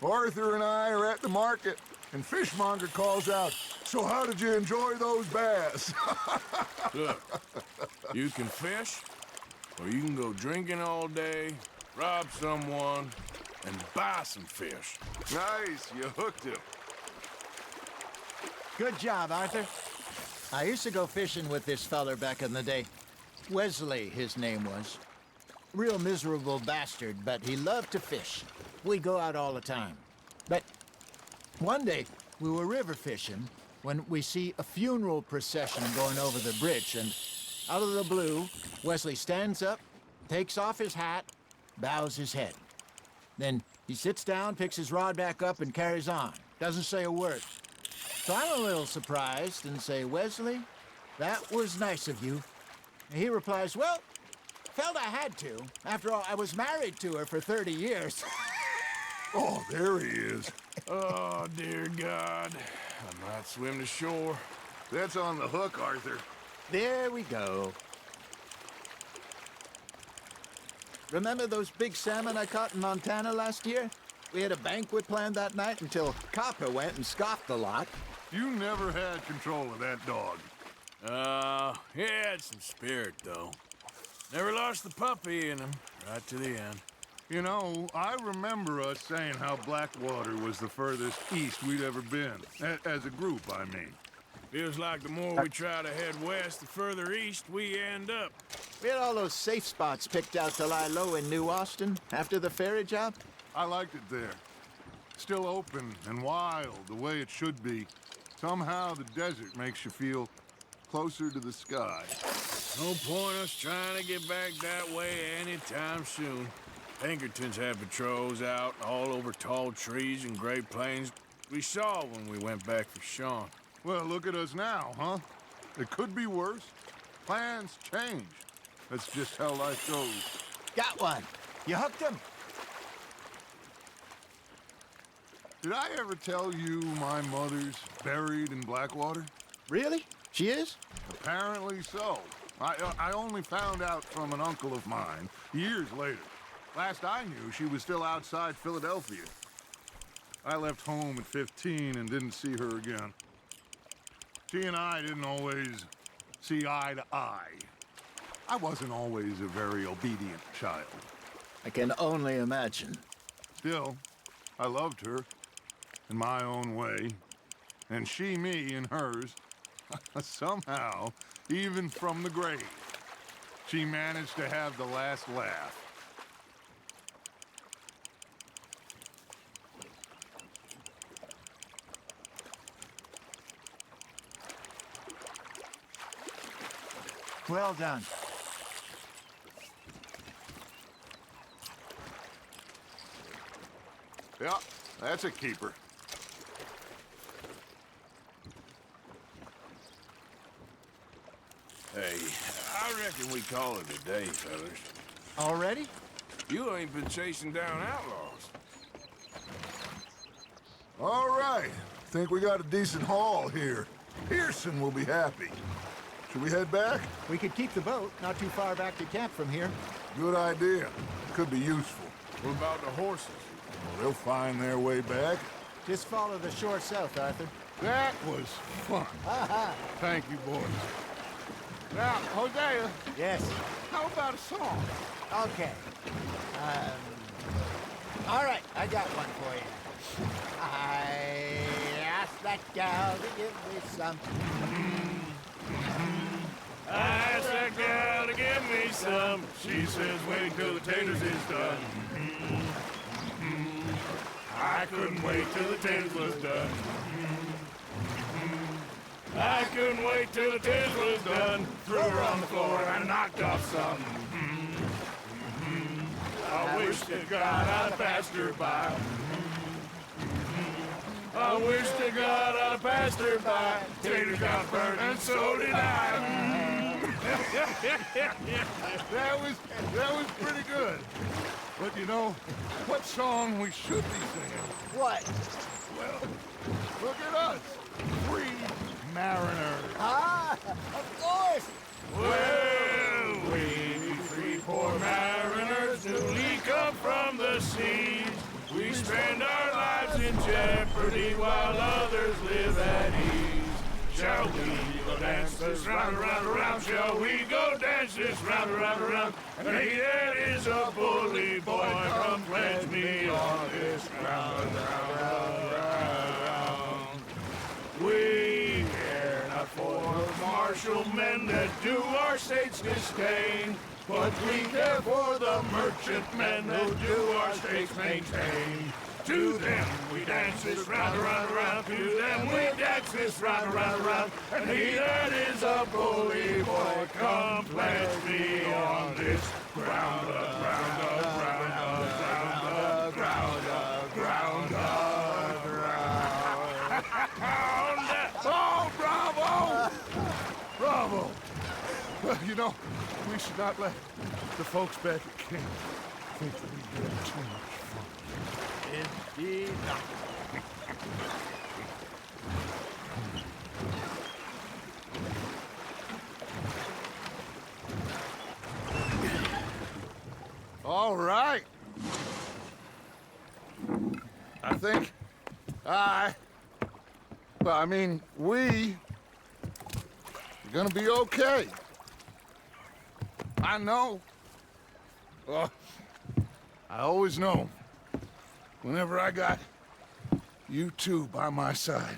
Arthur and I are at the market, and Fishmonger calls out, "So how did you enjoy those bass?" Look, you can fish, or you can go drinking all day, rob someone, and buy some fish. Nice, you hooked him. Good job, Arthur. I used to go fishing with this feller back in the day. Wesley, his name was. Real miserable bastard, but he loved to fish. We'd go out all the time. But one day, we were river fishing when we see a funeral procession going over the bridge, and out of the blue, Wesley stands up, takes off his hat, bows his head. Then he sits down, picks his rod back up, and carries on. Doesn't say a word. So I'm a little surprised and say, Wesley, that was nice of you. And he replies, well, felt I had to. After all, I was married to her for 30 years. Oh, there he is. Oh, dear God. I might swim to shore. That's on the hook, Arthur. There we go. Remember those big salmon I caught in Montana last year? We had a banquet planned that night until Copper went and scoffed the lot. You never had control of that dog. He had some spirit, though. Never lost the puppy in him, right to the end. You know, I remember us saying how Blackwater was the furthest east we'd ever been. As a group, I mean. Feels like the more we try to head west, the further east we end up. We had all those safe spots picked out to lie low in New Austin after the ferry job. I liked it there. Still open and wild, the way it should be. Somehow the desert makes you feel closer to the sky. No point us trying to get back that way anytime soon. Pinkertons had patrols out all over tall trees and Great Plains. We saw when we went back for Sean. Well, look at us now, huh? It could be worse. Plans change. That's just how life goes. Got one. You hooked him? Did I ever tell you my mother's buried in Blackwater? Really? She is? Apparently so. I only found out from an uncle of mine years later. Last I knew, she was still outside Philadelphia. I left home at 15 and didn't see her again. She and I didn't always see eye to eye. I wasn't always a very obedient child. I can only imagine. Still, I loved her in my own way, and she me in hers. Somehow, even from the grave, she managed to have the last laugh. Well done. Yeah, that's a keeper. Hey, I reckon we call it a day, fellas. Already? You ain't been chasing down outlaws. All right. Think we got a decent haul here. Pearson will be happy. Should we head back? We could keep the boat not too far back to camp from here. Good idea. Could be useful. What about the horses? Well, they'll find their way back. Just follow the shore south, Arthur. That was fun. Thank you, boys. Now, Hosea. Yes? How about a song? Okay. All right, I got one for you. I asked that gal to give me some. I asked that gal to give me some. She says wait till the taters is done. I couldn't wait till the taters was done. I couldn't wait till the taters was done. Threw her on the floor and knocked off some. I wish to God I'd passed her by. I wish to God I'd passed her by. Taters got burned and so did I. that was pretty good. But you know, what song we should be singing? What? Well, look at us. Free mariners. Ah, of course. Well, we three poor mariners newly come from the seas. We spend our lives in jeopardy while others live at ease. Shall we go dance this round, around, around? Shall we go dance this round, around, around? And he that is a bully boy, come pledge me on this ground, round. We care not for martial men that do our state's disdain, but we care for the merchantmen that do our states maintain. To them we dance this round, around, around. To them we dance this round, around, around. And he that is a bully boy, come pledge me on this ground, ground, ground, ground, ground, ground, ground, ground. You know, we should not let the folks back at camp think that we get too much fun. Indeed not. All right. I think we are gonna be okay. I know. Well, I always know whenever I got you two by my side.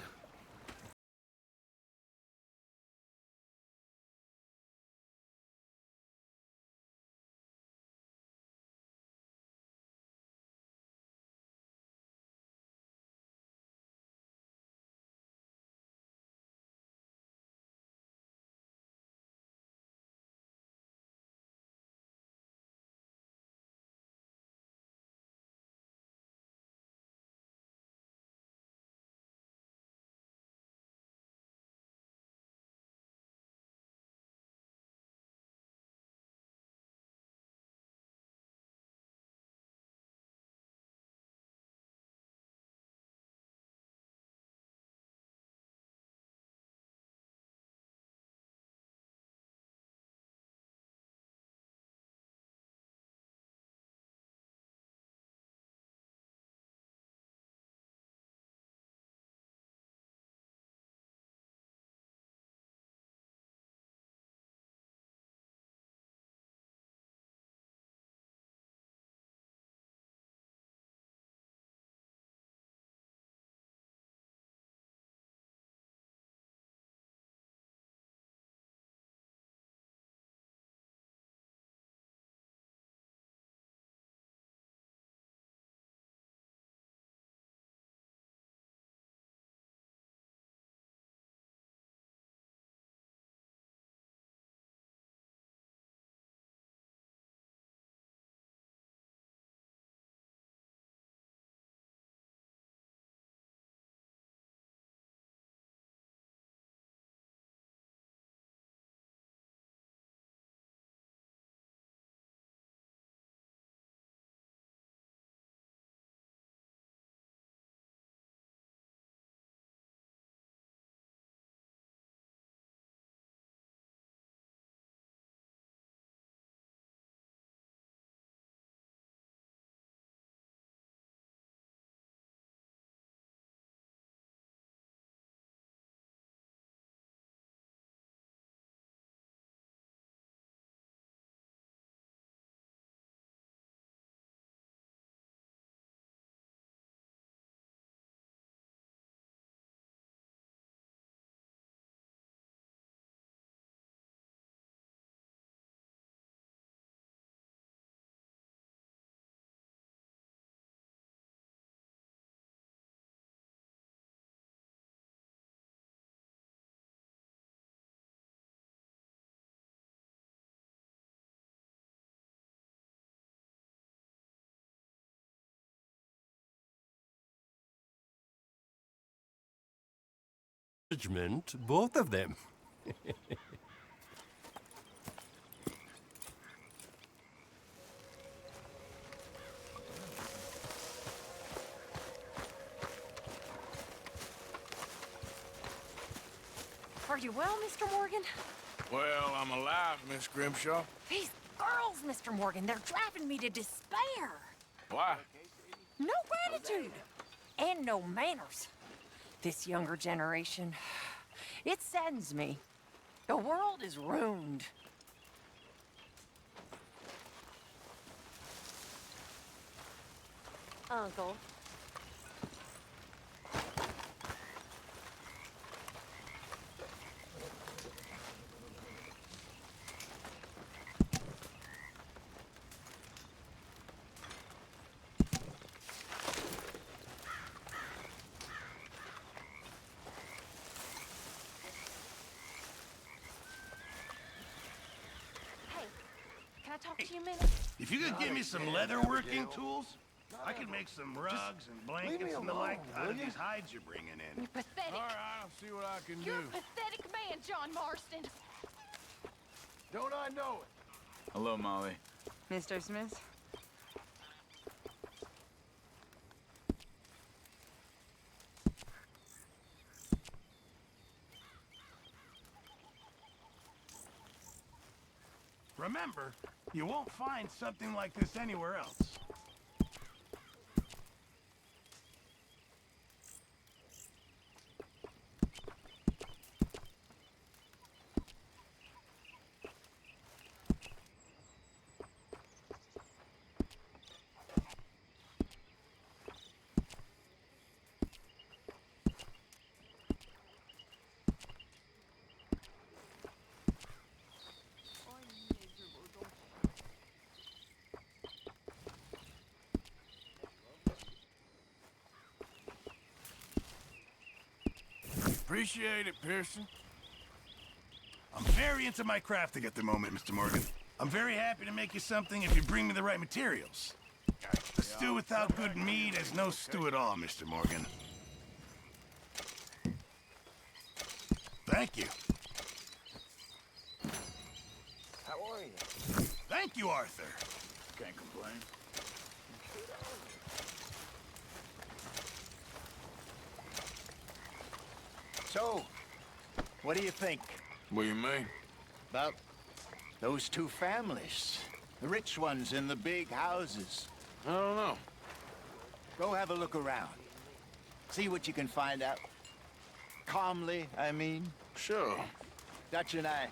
Both of them. Are you well, Mr. Morgan? Well, I'm alive, Miss Grimshaw. These girls, Mr. Morgan, they're driving me to despair. Why? No gratitude. And no manners. This younger generation, it saddens me. The world is ruined. Uncle. Can I talk to you a minute? If you could give me some leather working tools, I could make some rugs and blankets and the like out of these hides you're bringing in. You're pathetic. All right, I'll see what I can You're do. a pathetic man, John Marston. Don't I know it? Hello, Molly. Mr. Smith? Remember, you won't find something like this anywhere else. Appreciate it, Pearson. I'm very into my crafting at the moment, Mr. Morgan. I'm very happy to make you something if you bring me the right materials. A stew without good meat is no stew at all, Mr. Morgan. Thank you. How are you? Thank you, Arthur. Can't complain. So, what do you think? What do you mean? About those two families. The rich ones in the big houses. I don't know. Go have a look around. See what you can find out. Calmly, I mean. Sure. Dutch and I,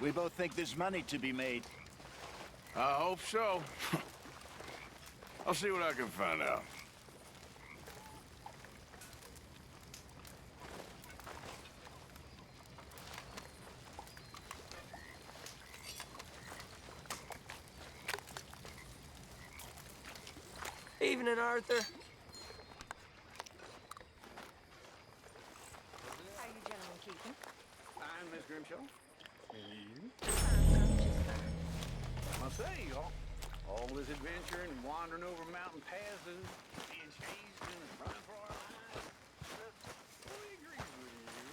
we both think there's money to be made. I hope so. I'll see what I can find out. Evening, Arthur. How you gentlemen keeping? Fine, Miss Grimshaw. I say, all this adventuring and wandering over mountain passes, being chased and running for our lives. Fully agree with you.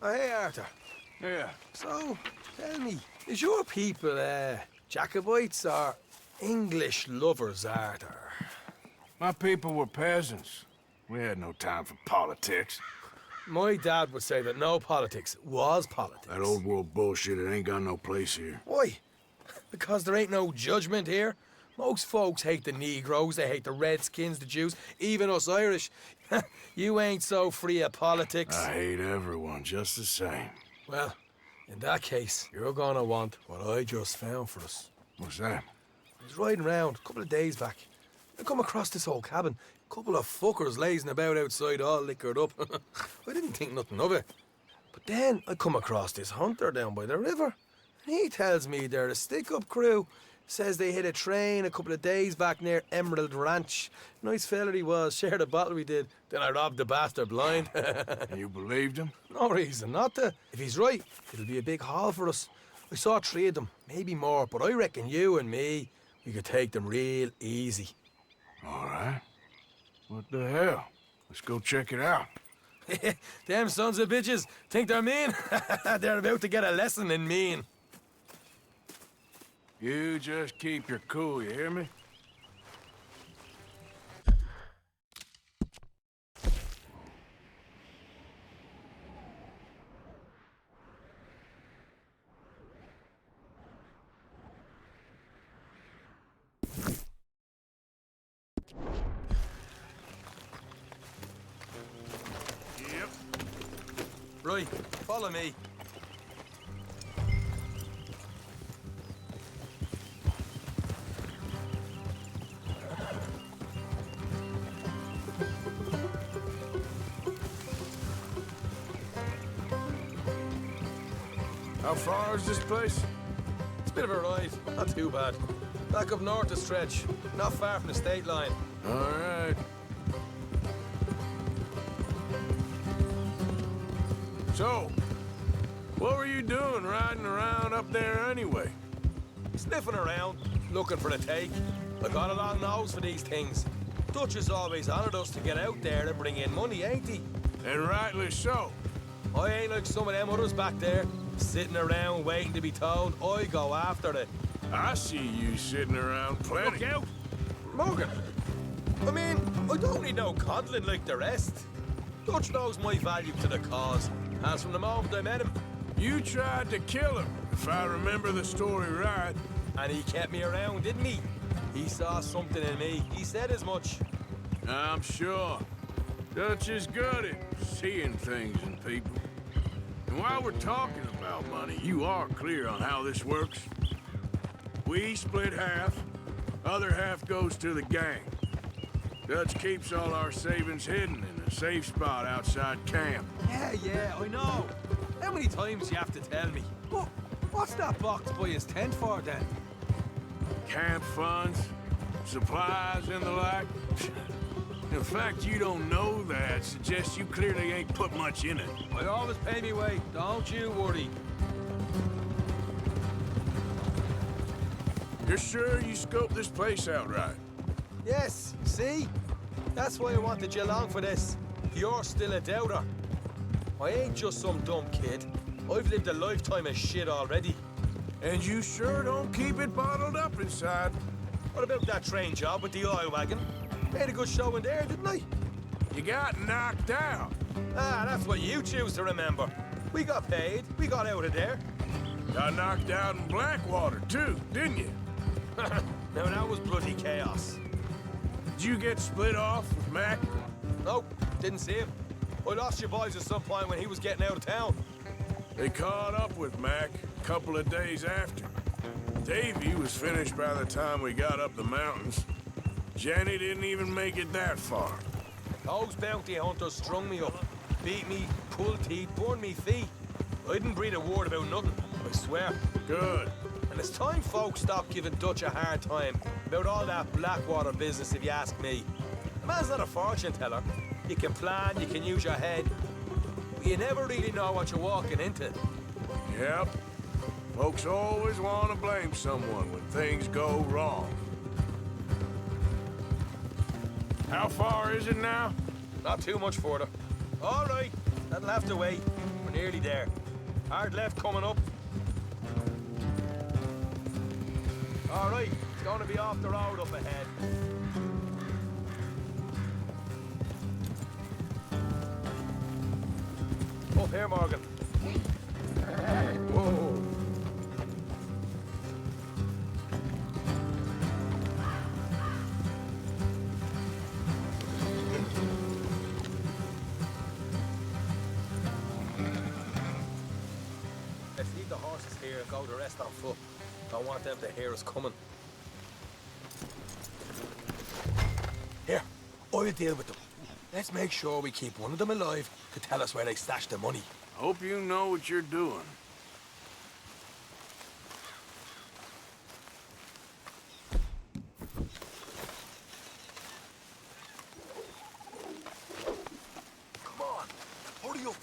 Oh, hey, Arthur. Yeah. So, tell me, is your people, Jacobites or English lovers, Arthur? My people were peasants. We had no time for politics. My dad would say that no politics was politics. That old world bullshit, it ain't got no place here. Why? Because there ain't no judgment here. Most folks hate the Negroes, they hate the Redskins, the Jews, even us Irish. You ain't so free of politics. I hate everyone just the same. Well, in that case, you're gonna want what I just found for us. What's that? I was riding around a couple of days back. I come across this old cabin. A couple of fuckers lazing about outside all liquored up. I didn't think nothing of it. But then I come across this hunter down by the river. And he tells me they're a stick-up crew. Says they hit a train a couple of days back near Emerald Ranch. Nice fella he was, shared a bottle we did. Then I robbed the bastard blind. And you believed him? No reason not to. If he's right, it'll be a big haul for us. I saw 3 of them, maybe more, but I reckon you and me, we could take them real easy. All right. What the hell? Let's go check it out. Them sons of bitches think they're mean. They're about to get a lesson in mean. You just keep your cool, you hear me? Yep. Right, follow me. How far is this place? It's a bit of a ride, not too bad. Back up north a stretch, not far from the state line. All right. So, what were you doing riding around up there anyway? Sniffing around, looking for the take. I got a long nose for these things. Dutch has always honoured us to get out there and bring in money, ain't he? And rightly so. I ain't like some of them others back there, sitting around waiting to be told. I go after it. I see you sitting around plenty. Look out! Morgan! I mean, I don't need no coddling like the rest. Dutch knows my value to the cause, as from the moment I met him. You tried to kill him, if I remember the story right. And he kept me around, didn't he? He saw something in me. He said as much. I'm sure. Dutch is good at seeing things in people. And while we're talking about money, you are clear on how this works? We split half, other half goes to the gang. Dutch keeps all our savings hidden in a safe spot outside camp. Yeah, I know. How many times do you have to tell me? What's that box by his tent for, then? Camp funds, supplies, and the like. The fact you don't know that suggests you clearly ain't put much in it. I always pay me way, don't you worry. You're sure you scoped this place out right? Yes, see? That's why I wanted you along for this. You're still a doubter. I ain't just some dumb kid. I've lived a lifetime of shit already. And you sure don't keep it bottled up inside. What about that train job with the oil wagon? Made a good show in there, didn't I? You got knocked out. Ah, that's what you choose to remember. We got paid. We got out of there. Got knocked out in Blackwater, too, didn't you? Now, that was bloody chaos. Did you get split off with Mac? Nope, didn't see him. I lost your boys at some point when he was getting out of town. They caught up with Mac a couple of days after. Davy was finished by the time we got up the mountains. Jenny didn't even make it that far. Those bounty hunters strung me up, beat me, pulled teeth, burned me feet. I didn't breathe a word about nothing, I swear. Good. And it's time folks stopped giving Dutch a hard time about all that Blackwater business, if you ask me. The man's not a fortune teller. You can plan, you can use your head, but you never really know what you're walking into. Yep. Folks always want to blame someone when things go wrong. How far is it now? Not too much further. All right, that'll have to wait. We're nearly there. Hard left coming up. All right, it's going to be off the road up ahead. Up here, Morgan. Whoa. Let's leave the horses here and go the rest on foot. Don't want them to hear us coming. Here, I'll deal with them. Let's make sure we keep one of them alive to tell us where they stashed the money. Hope you know what you're doing. Come on, hurry up.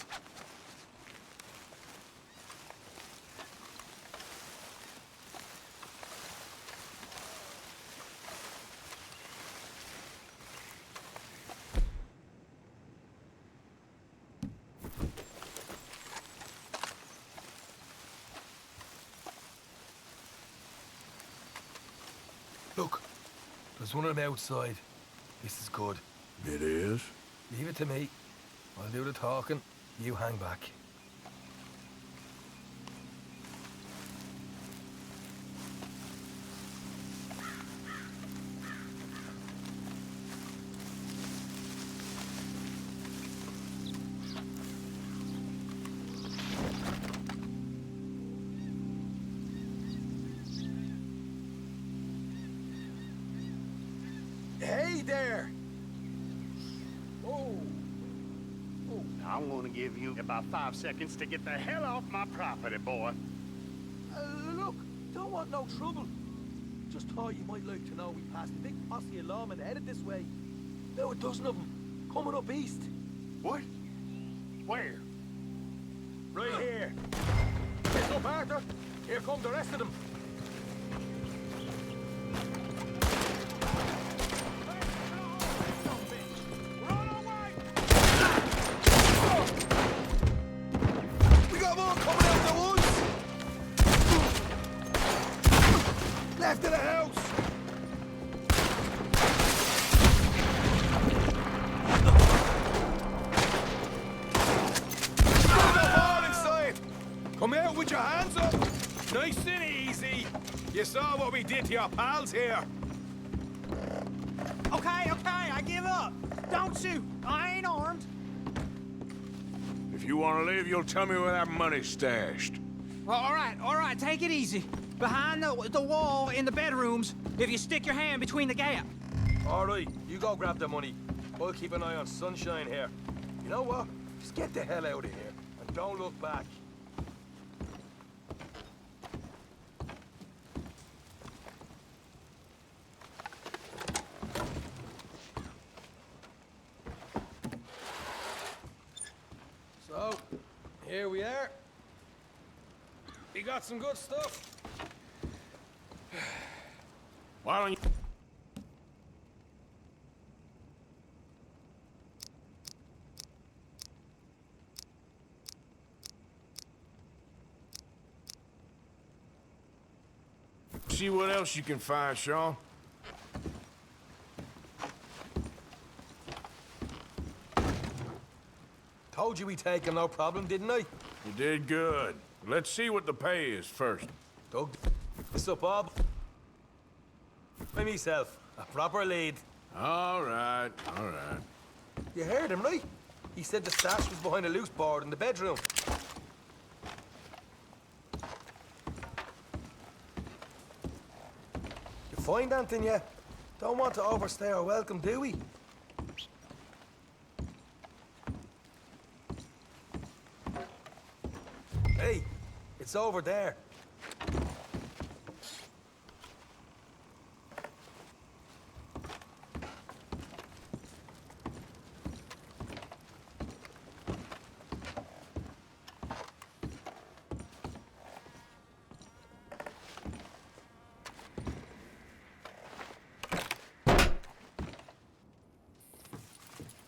Look, there's one of them outside. This is good. It is? Leave it to me. I'll do the talking. You hang back. Hey there! I'm gonna give you about 5 seconds to get the hell off my property, boy. Look, don't want no trouble. Just thought you might like to know we passed a big posse of lawmen headed this way. About a dozen of them, coming up east. What? Where? Right here. Get up, Arthur. Here come the rest of them. We got more coming out of the woods. Left of the house. Come out with your hands up! Nice and easy! You saw what we did to your pals here! Okay, I give up. Don't shoot. I ain't armed. If you want to leave, you'll tell me where that money's stashed. Well, all right, take it easy. Behind the wall in the bedrooms, if you stick your hand between the gap. All right, you go grab the money. I'll keep an eye on Sunshine here. You know what? Just get the hell out of here, and don't look back. So, here we are. You got some good stuff. Why don't you... See what else you can find, Sean? Told you we'd take him, no problem, didn't I? You did good. Let's see what the pay is first. Dug this up, Bob. By myself. A proper lead. All right, all right. You heard him, right? He said the stash was behind a loose board in the bedroom. You find anything yet? Don't want to overstay our welcome, do we? Hey, it's over there.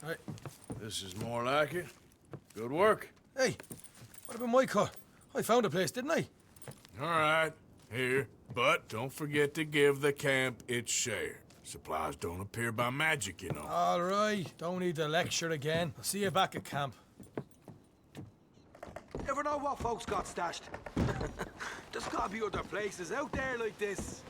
Right, this is more like it. Good work. Hey, what about my car? I found a place, didn't I? All right, here. But don't forget to give the camp its share. Supplies don't appear by magic, you know. All right, don't need to lecture again. I'll see you back at camp. Never know what folks got stashed. There's gotta be other places out there like this.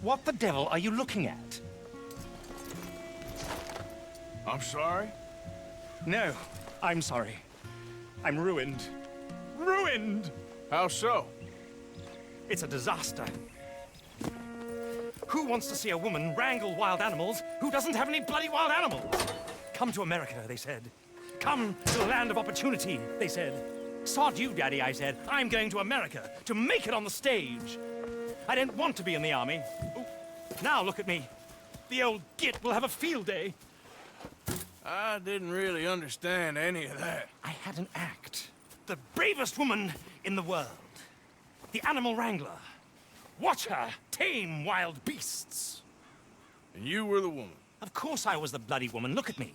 What the devil are you looking at? I'm sorry? No, I'm sorry. I'm ruined. Ruined! How so? It's a disaster. Who wants to see a woman wrangle wild animals who doesn't have any bloody wild animals? Come to America, they said. Come to the land of opportunity, they said. Sod you, Daddy, I said. I'm going to America to make it on the stage. I don't want to be in the army. Ooh, now look at me. The old git will have a field day. I didn't really understand any of that. I had an act. The bravest woman in the world. The animal wrangler. Watch her tame wild beasts. And you were the woman? Of course I was the bloody woman. Look at me.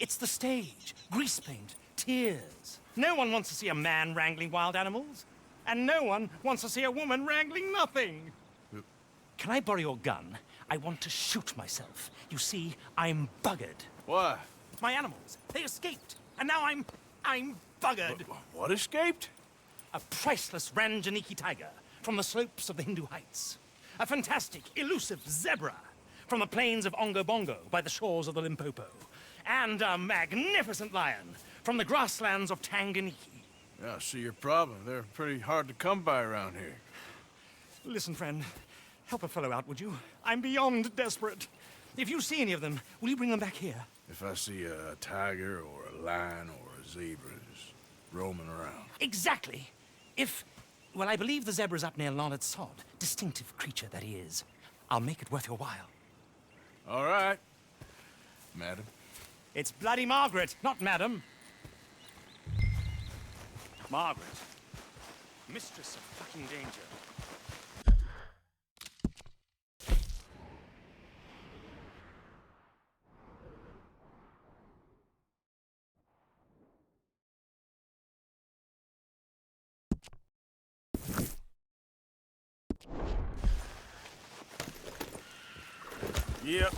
It's the stage. Grease paint. Tears. No one wants to see a man wrangling wild animals. And no one wants to see a woman wrangling nothing. Can I borrow your gun? I want to shoot myself. You see, I'm buggered. Why? My animals. They escaped. And now I'm buggered. What escaped? A priceless Ranjaniki tiger from the slopes of the Hindu Heights. A fantastic, elusive zebra from the plains of Ongo Bongo by the shores of the Limpopo. And a magnificent lion from the grasslands of Tanganyika. Yeah, I see your problem. They're pretty hard to come by around here. Listen, friend. Help a fellow out, would you? I'm beyond desperate. If you see any of them, will you bring them back here? If I see a tiger or a lion or a zebra just roaming around. Exactly. Well, I believe the zebra's up near Larned Sod. Distinctive creature that he is. I'll make it worth your while. All right, madam. It's bloody Margaret, not madam. Margaret. Mistress of fucking danger. Yep.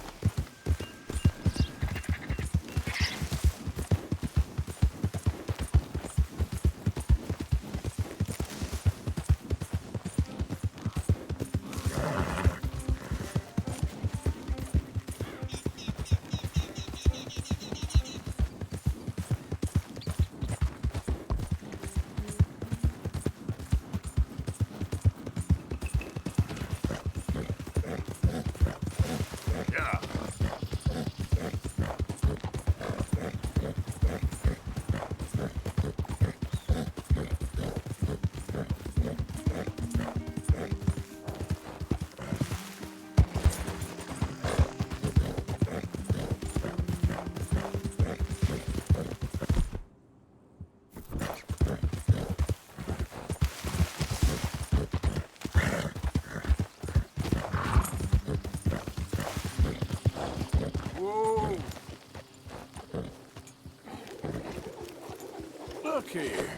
Look here.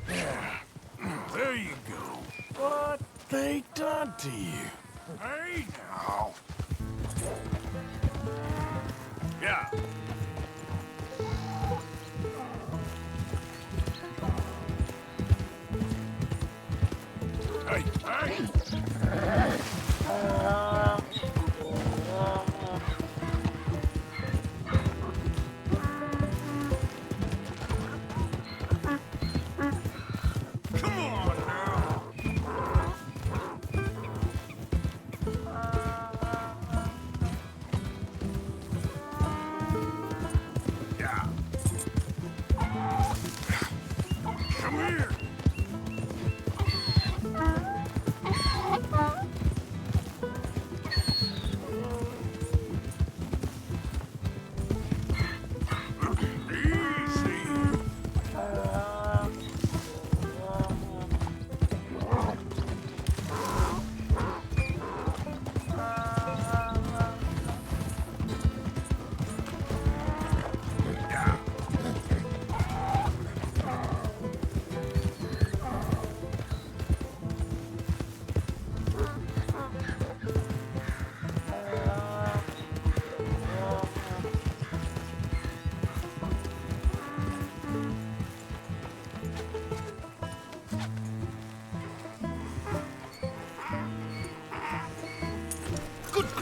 Yeah. There you go. What they done to you? Hey, now. Yeah. Hey, hey.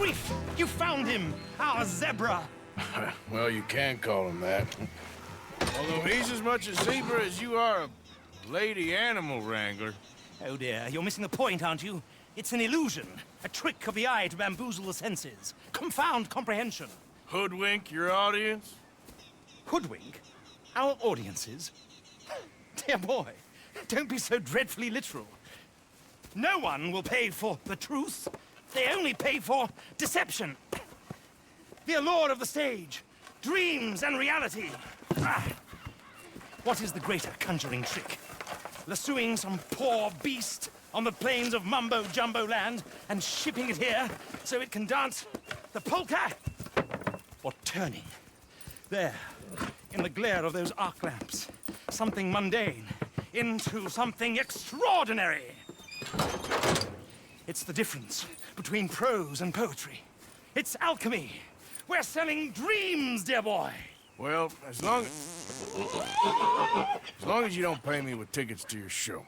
grief! You found him! Our zebra! Well, you can call him that. Although he's as much a zebra as you are a lady animal wrangler. Oh dear, you're missing the point, aren't you? It's an illusion. A trick of the eye to bamboozle the senses. Confound comprehension. Hoodwink your audience? Hoodwink? Our audiences? Dear boy, don't be so dreadfully literal. No one will pay for the truth. They only pay for deception. The allure of the stage, dreams and reality. Ah. What is the greater conjuring trick? Lassoing some poor beast on the plains of mumbo-jumbo land and shipping it here so it can dance the polka? Or turning, there, in the glare of those arc lamps, something mundane into something extraordinary? It's the difference between prose and poetry. It's alchemy. We're selling dreams, dear boy. Well, as long as you don't pay me with tickets to your show.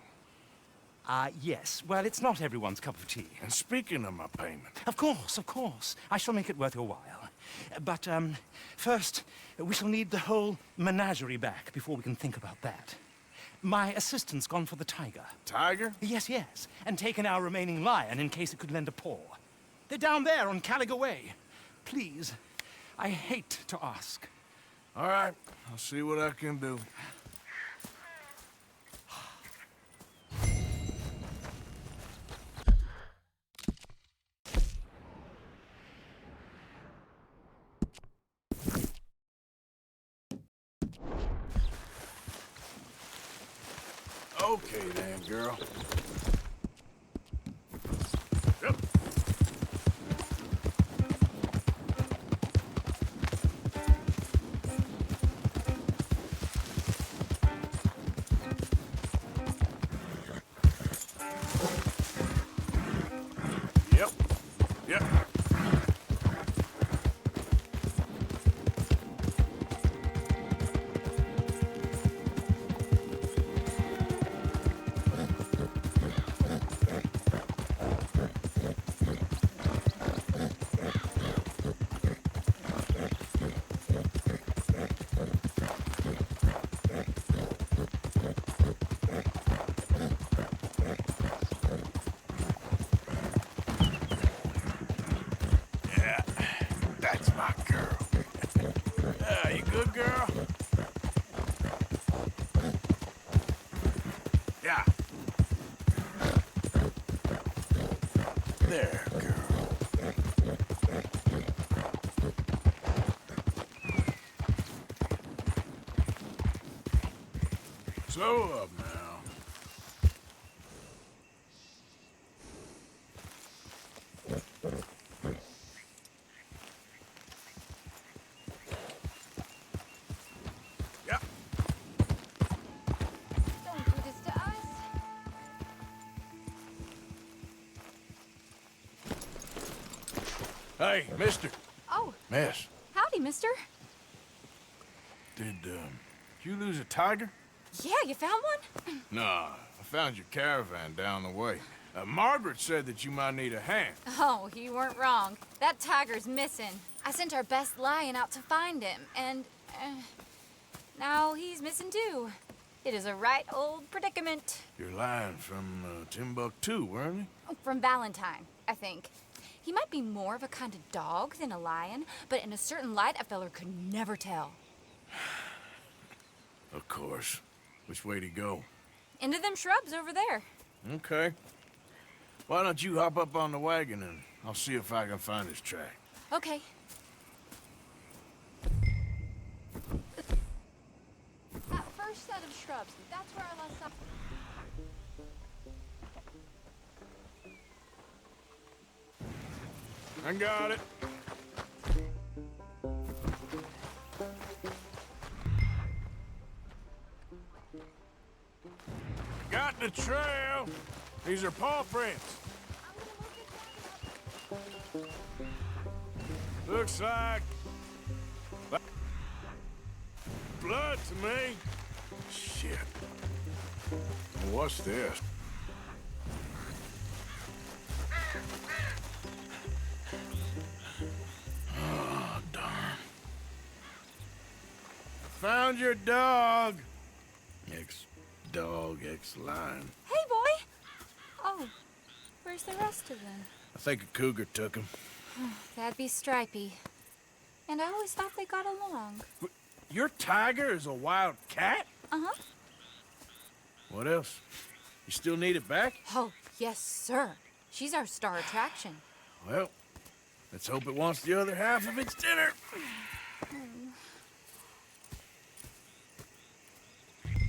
Yes. Well, it's not everyone's cup of tea. And speaking of my payment... Of course, of course. I shall make it worth your while. But, first, we shall need the whole menagerie back before we can think about that. My assistant's gone for the tiger. Tiger? Yes, yes. And taken our remaining lion in case it could lend a paw. They're down there on Caliga Way. Please, I hate to ask. All right, I'll see what I can do. Okay then, girl. Yep. Yep. Yep. That's my girl. You good, girl? Yeah. There, girl. Slow up now. Hey, mister. Oh. Miss. Howdy, mister. Did you lose a tiger? Yeah, you found one? Nah, I found your caravan down the way. Margaret said that you might need a hand. Oh, you weren't wrong. That tiger's missing. I sent our best lion out to find him, and now he's missing too. It is a right old predicament. Your lion from Timbuktu, weren't he? From Valentine, I think. He might be more of a kind of dog than a lion, but in a certain light, a feller could never tell. Of course. Which way to go? Into them shrubs over there. Okay. Why don't you hop up on the wagon and I'll see if I can find his track. Okay. That first set of shrubs, that's where I last saw... I got it. Got the trail. These are paw prints. Looks like blood to me. Shit. What's this? found your dog. Ex-dog, ex-lion. Hey, boy! Oh, where's the rest of them? I think a cougar took him. That'd be Stripey. And I always thought they got along. Your tiger is a wild cat? Uh-huh. What else? You still need it back? Oh, yes, sir. She's our star attraction. Well, let's hope it wants the other half of its dinner.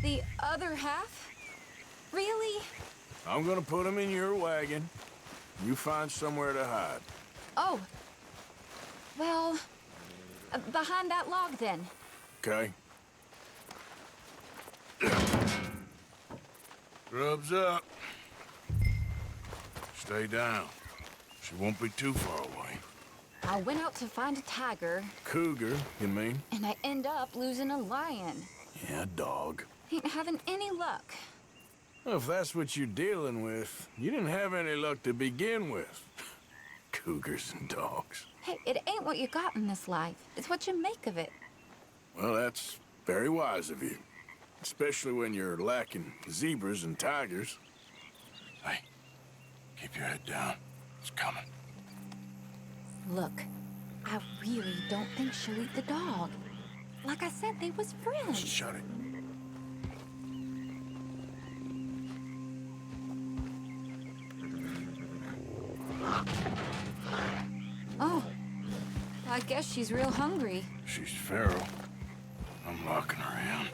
The other half? Really? I'm gonna put him in your wagon. You find somewhere to hide. Oh. Well, behind that log, then. Okay. Grub's up. Stay down. She won't be too far away. I went out to find a tiger. Cougar, you mean? And I end up losing a lion. Yeah, dog. Ain't having any luck. Well, if that's what you're dealing with, you didn't have any luck to begin with. Cougars and dogs. Hey, it ain't what you got in this life. It's what you make of it. Well, that's very wise of you. Especially when you're lacking zebras and tigers. Hey, keep your head down. It's coming. Look, I really don't think she'll eat the dog. Like I said, they was friends. Shut it. Oh, I guess she's real hungry. She's feral. I'm locking her in.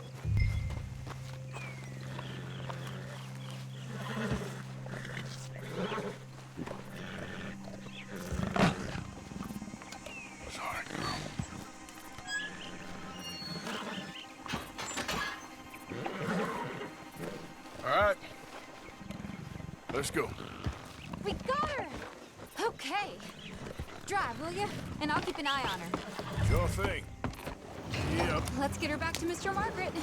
Sorry, girl. All right. Let's go. We got her! Okay. Drive, will you? And I'll keep an eye on her. Sure thing. Yep. Let's get her back to Mr. Margaret.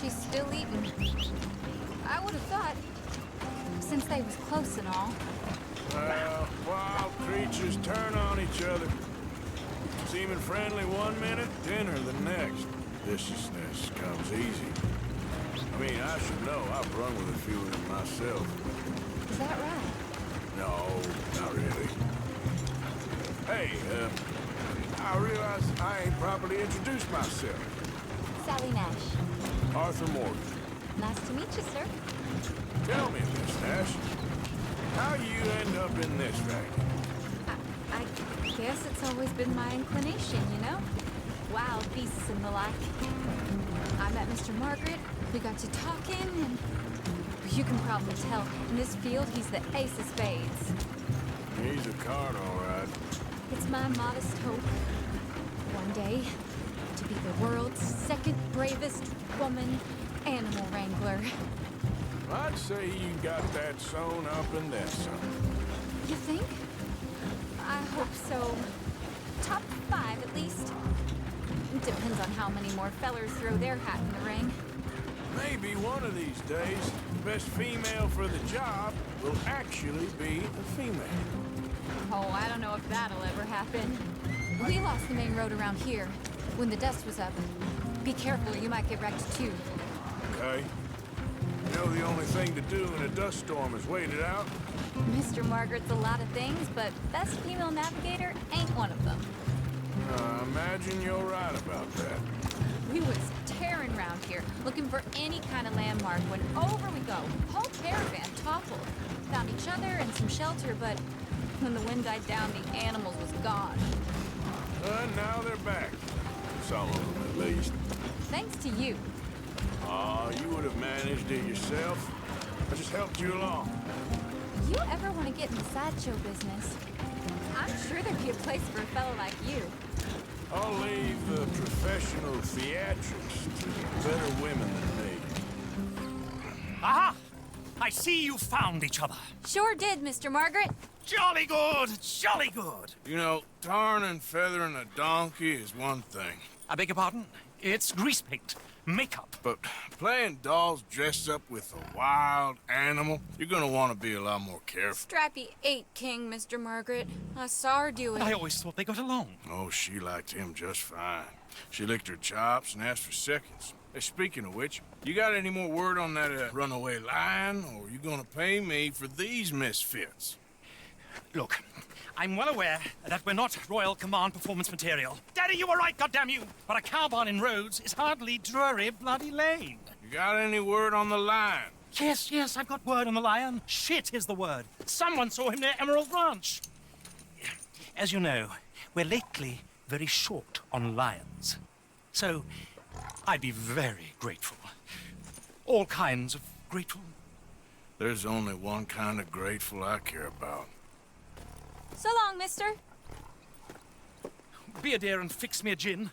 She's still eating. I would have thought, since they was close and all. Well, wild creatures turn on each other. Seeming friendly one minute, dinner the next. Viciousness comes easy. I mean, I should know. I've run with a few of them myself. Is that right? No, not really. Hey, I realize I ain't properly introduced myself. Sally Nash. Arthur Morgan. Nice to meet you, sir. Tell me, Miss Nash, how you end up in this racket? I guess it's always been my inclination, you know? Wild beasts and the like. I met Mr. Margaret, we got to talking, and you can probably tell, in this field, he's the ace of spades. He's a card, all right. It's my modest hope, one day, to be the world's second bravest woman animal wrangler. I'd say you got that sewn up and then some. You think? I hope so. Top 5, at least. Depends on how many more fellers throw their hat in the ring. Maybe one of these days, the best female for the job will actually be a female. Oh, I don't know if that'll ever happen. We lost the main road around here when the dust was up. Be careful, you might get wrecked too. Okay. You know the only thing to do in a dust storm is wait it out? Mr. Margaret's a lot of things, but best female navigator ain't one of them. I imagine you're right about that. We was tearing around here, looking for any kind of landmark when over we go. Whole caravan toppled. Found each other and some shelter, but when the wind died down, the animals was gone. And now they're back. Some of them, at least. Thanks to you. Aw, you would have managed it yourself. I just helped you along. You ever want to get in the sideshow business? I'm sure there'd be a place for a fellow like you. I'll leave the professional theatrics to better women than me. Aha! I see you found each other. Sure did, Mr. Margaret. Jolly good, jolly good. You know, tarring and feathering a donkey is one thing. I beg your pardon? It's grease paint, makeup. But playing dolls dressed up with a wild animal, you're gonna want to be a lot more careful. Strappy ate King, Mr. Margaret. I saw her do it. I always thought they got along. Oh, she liked him just fine. She licked her chops and asked for seconds. Hey, speaking of which, you got any more word on that runaway lion, or are you gonna pay me for these misfits? Look, I'm well aware that we're not Royal Command performance material. Daddy, you were right, goddamn you! But a cowbarn in Rhodes is hardly Drury Bloody Lane. You got any word on the lion? Yes, I've got word on the lion. Shit is the word. Someone saw him near Emerald Ranch. As you know, we're lately very short on lions. So, I'd be very grateful. All kinds of grateful. There's only one kind of grateful I care about. So long, mister. Be a dear and fix me a gin.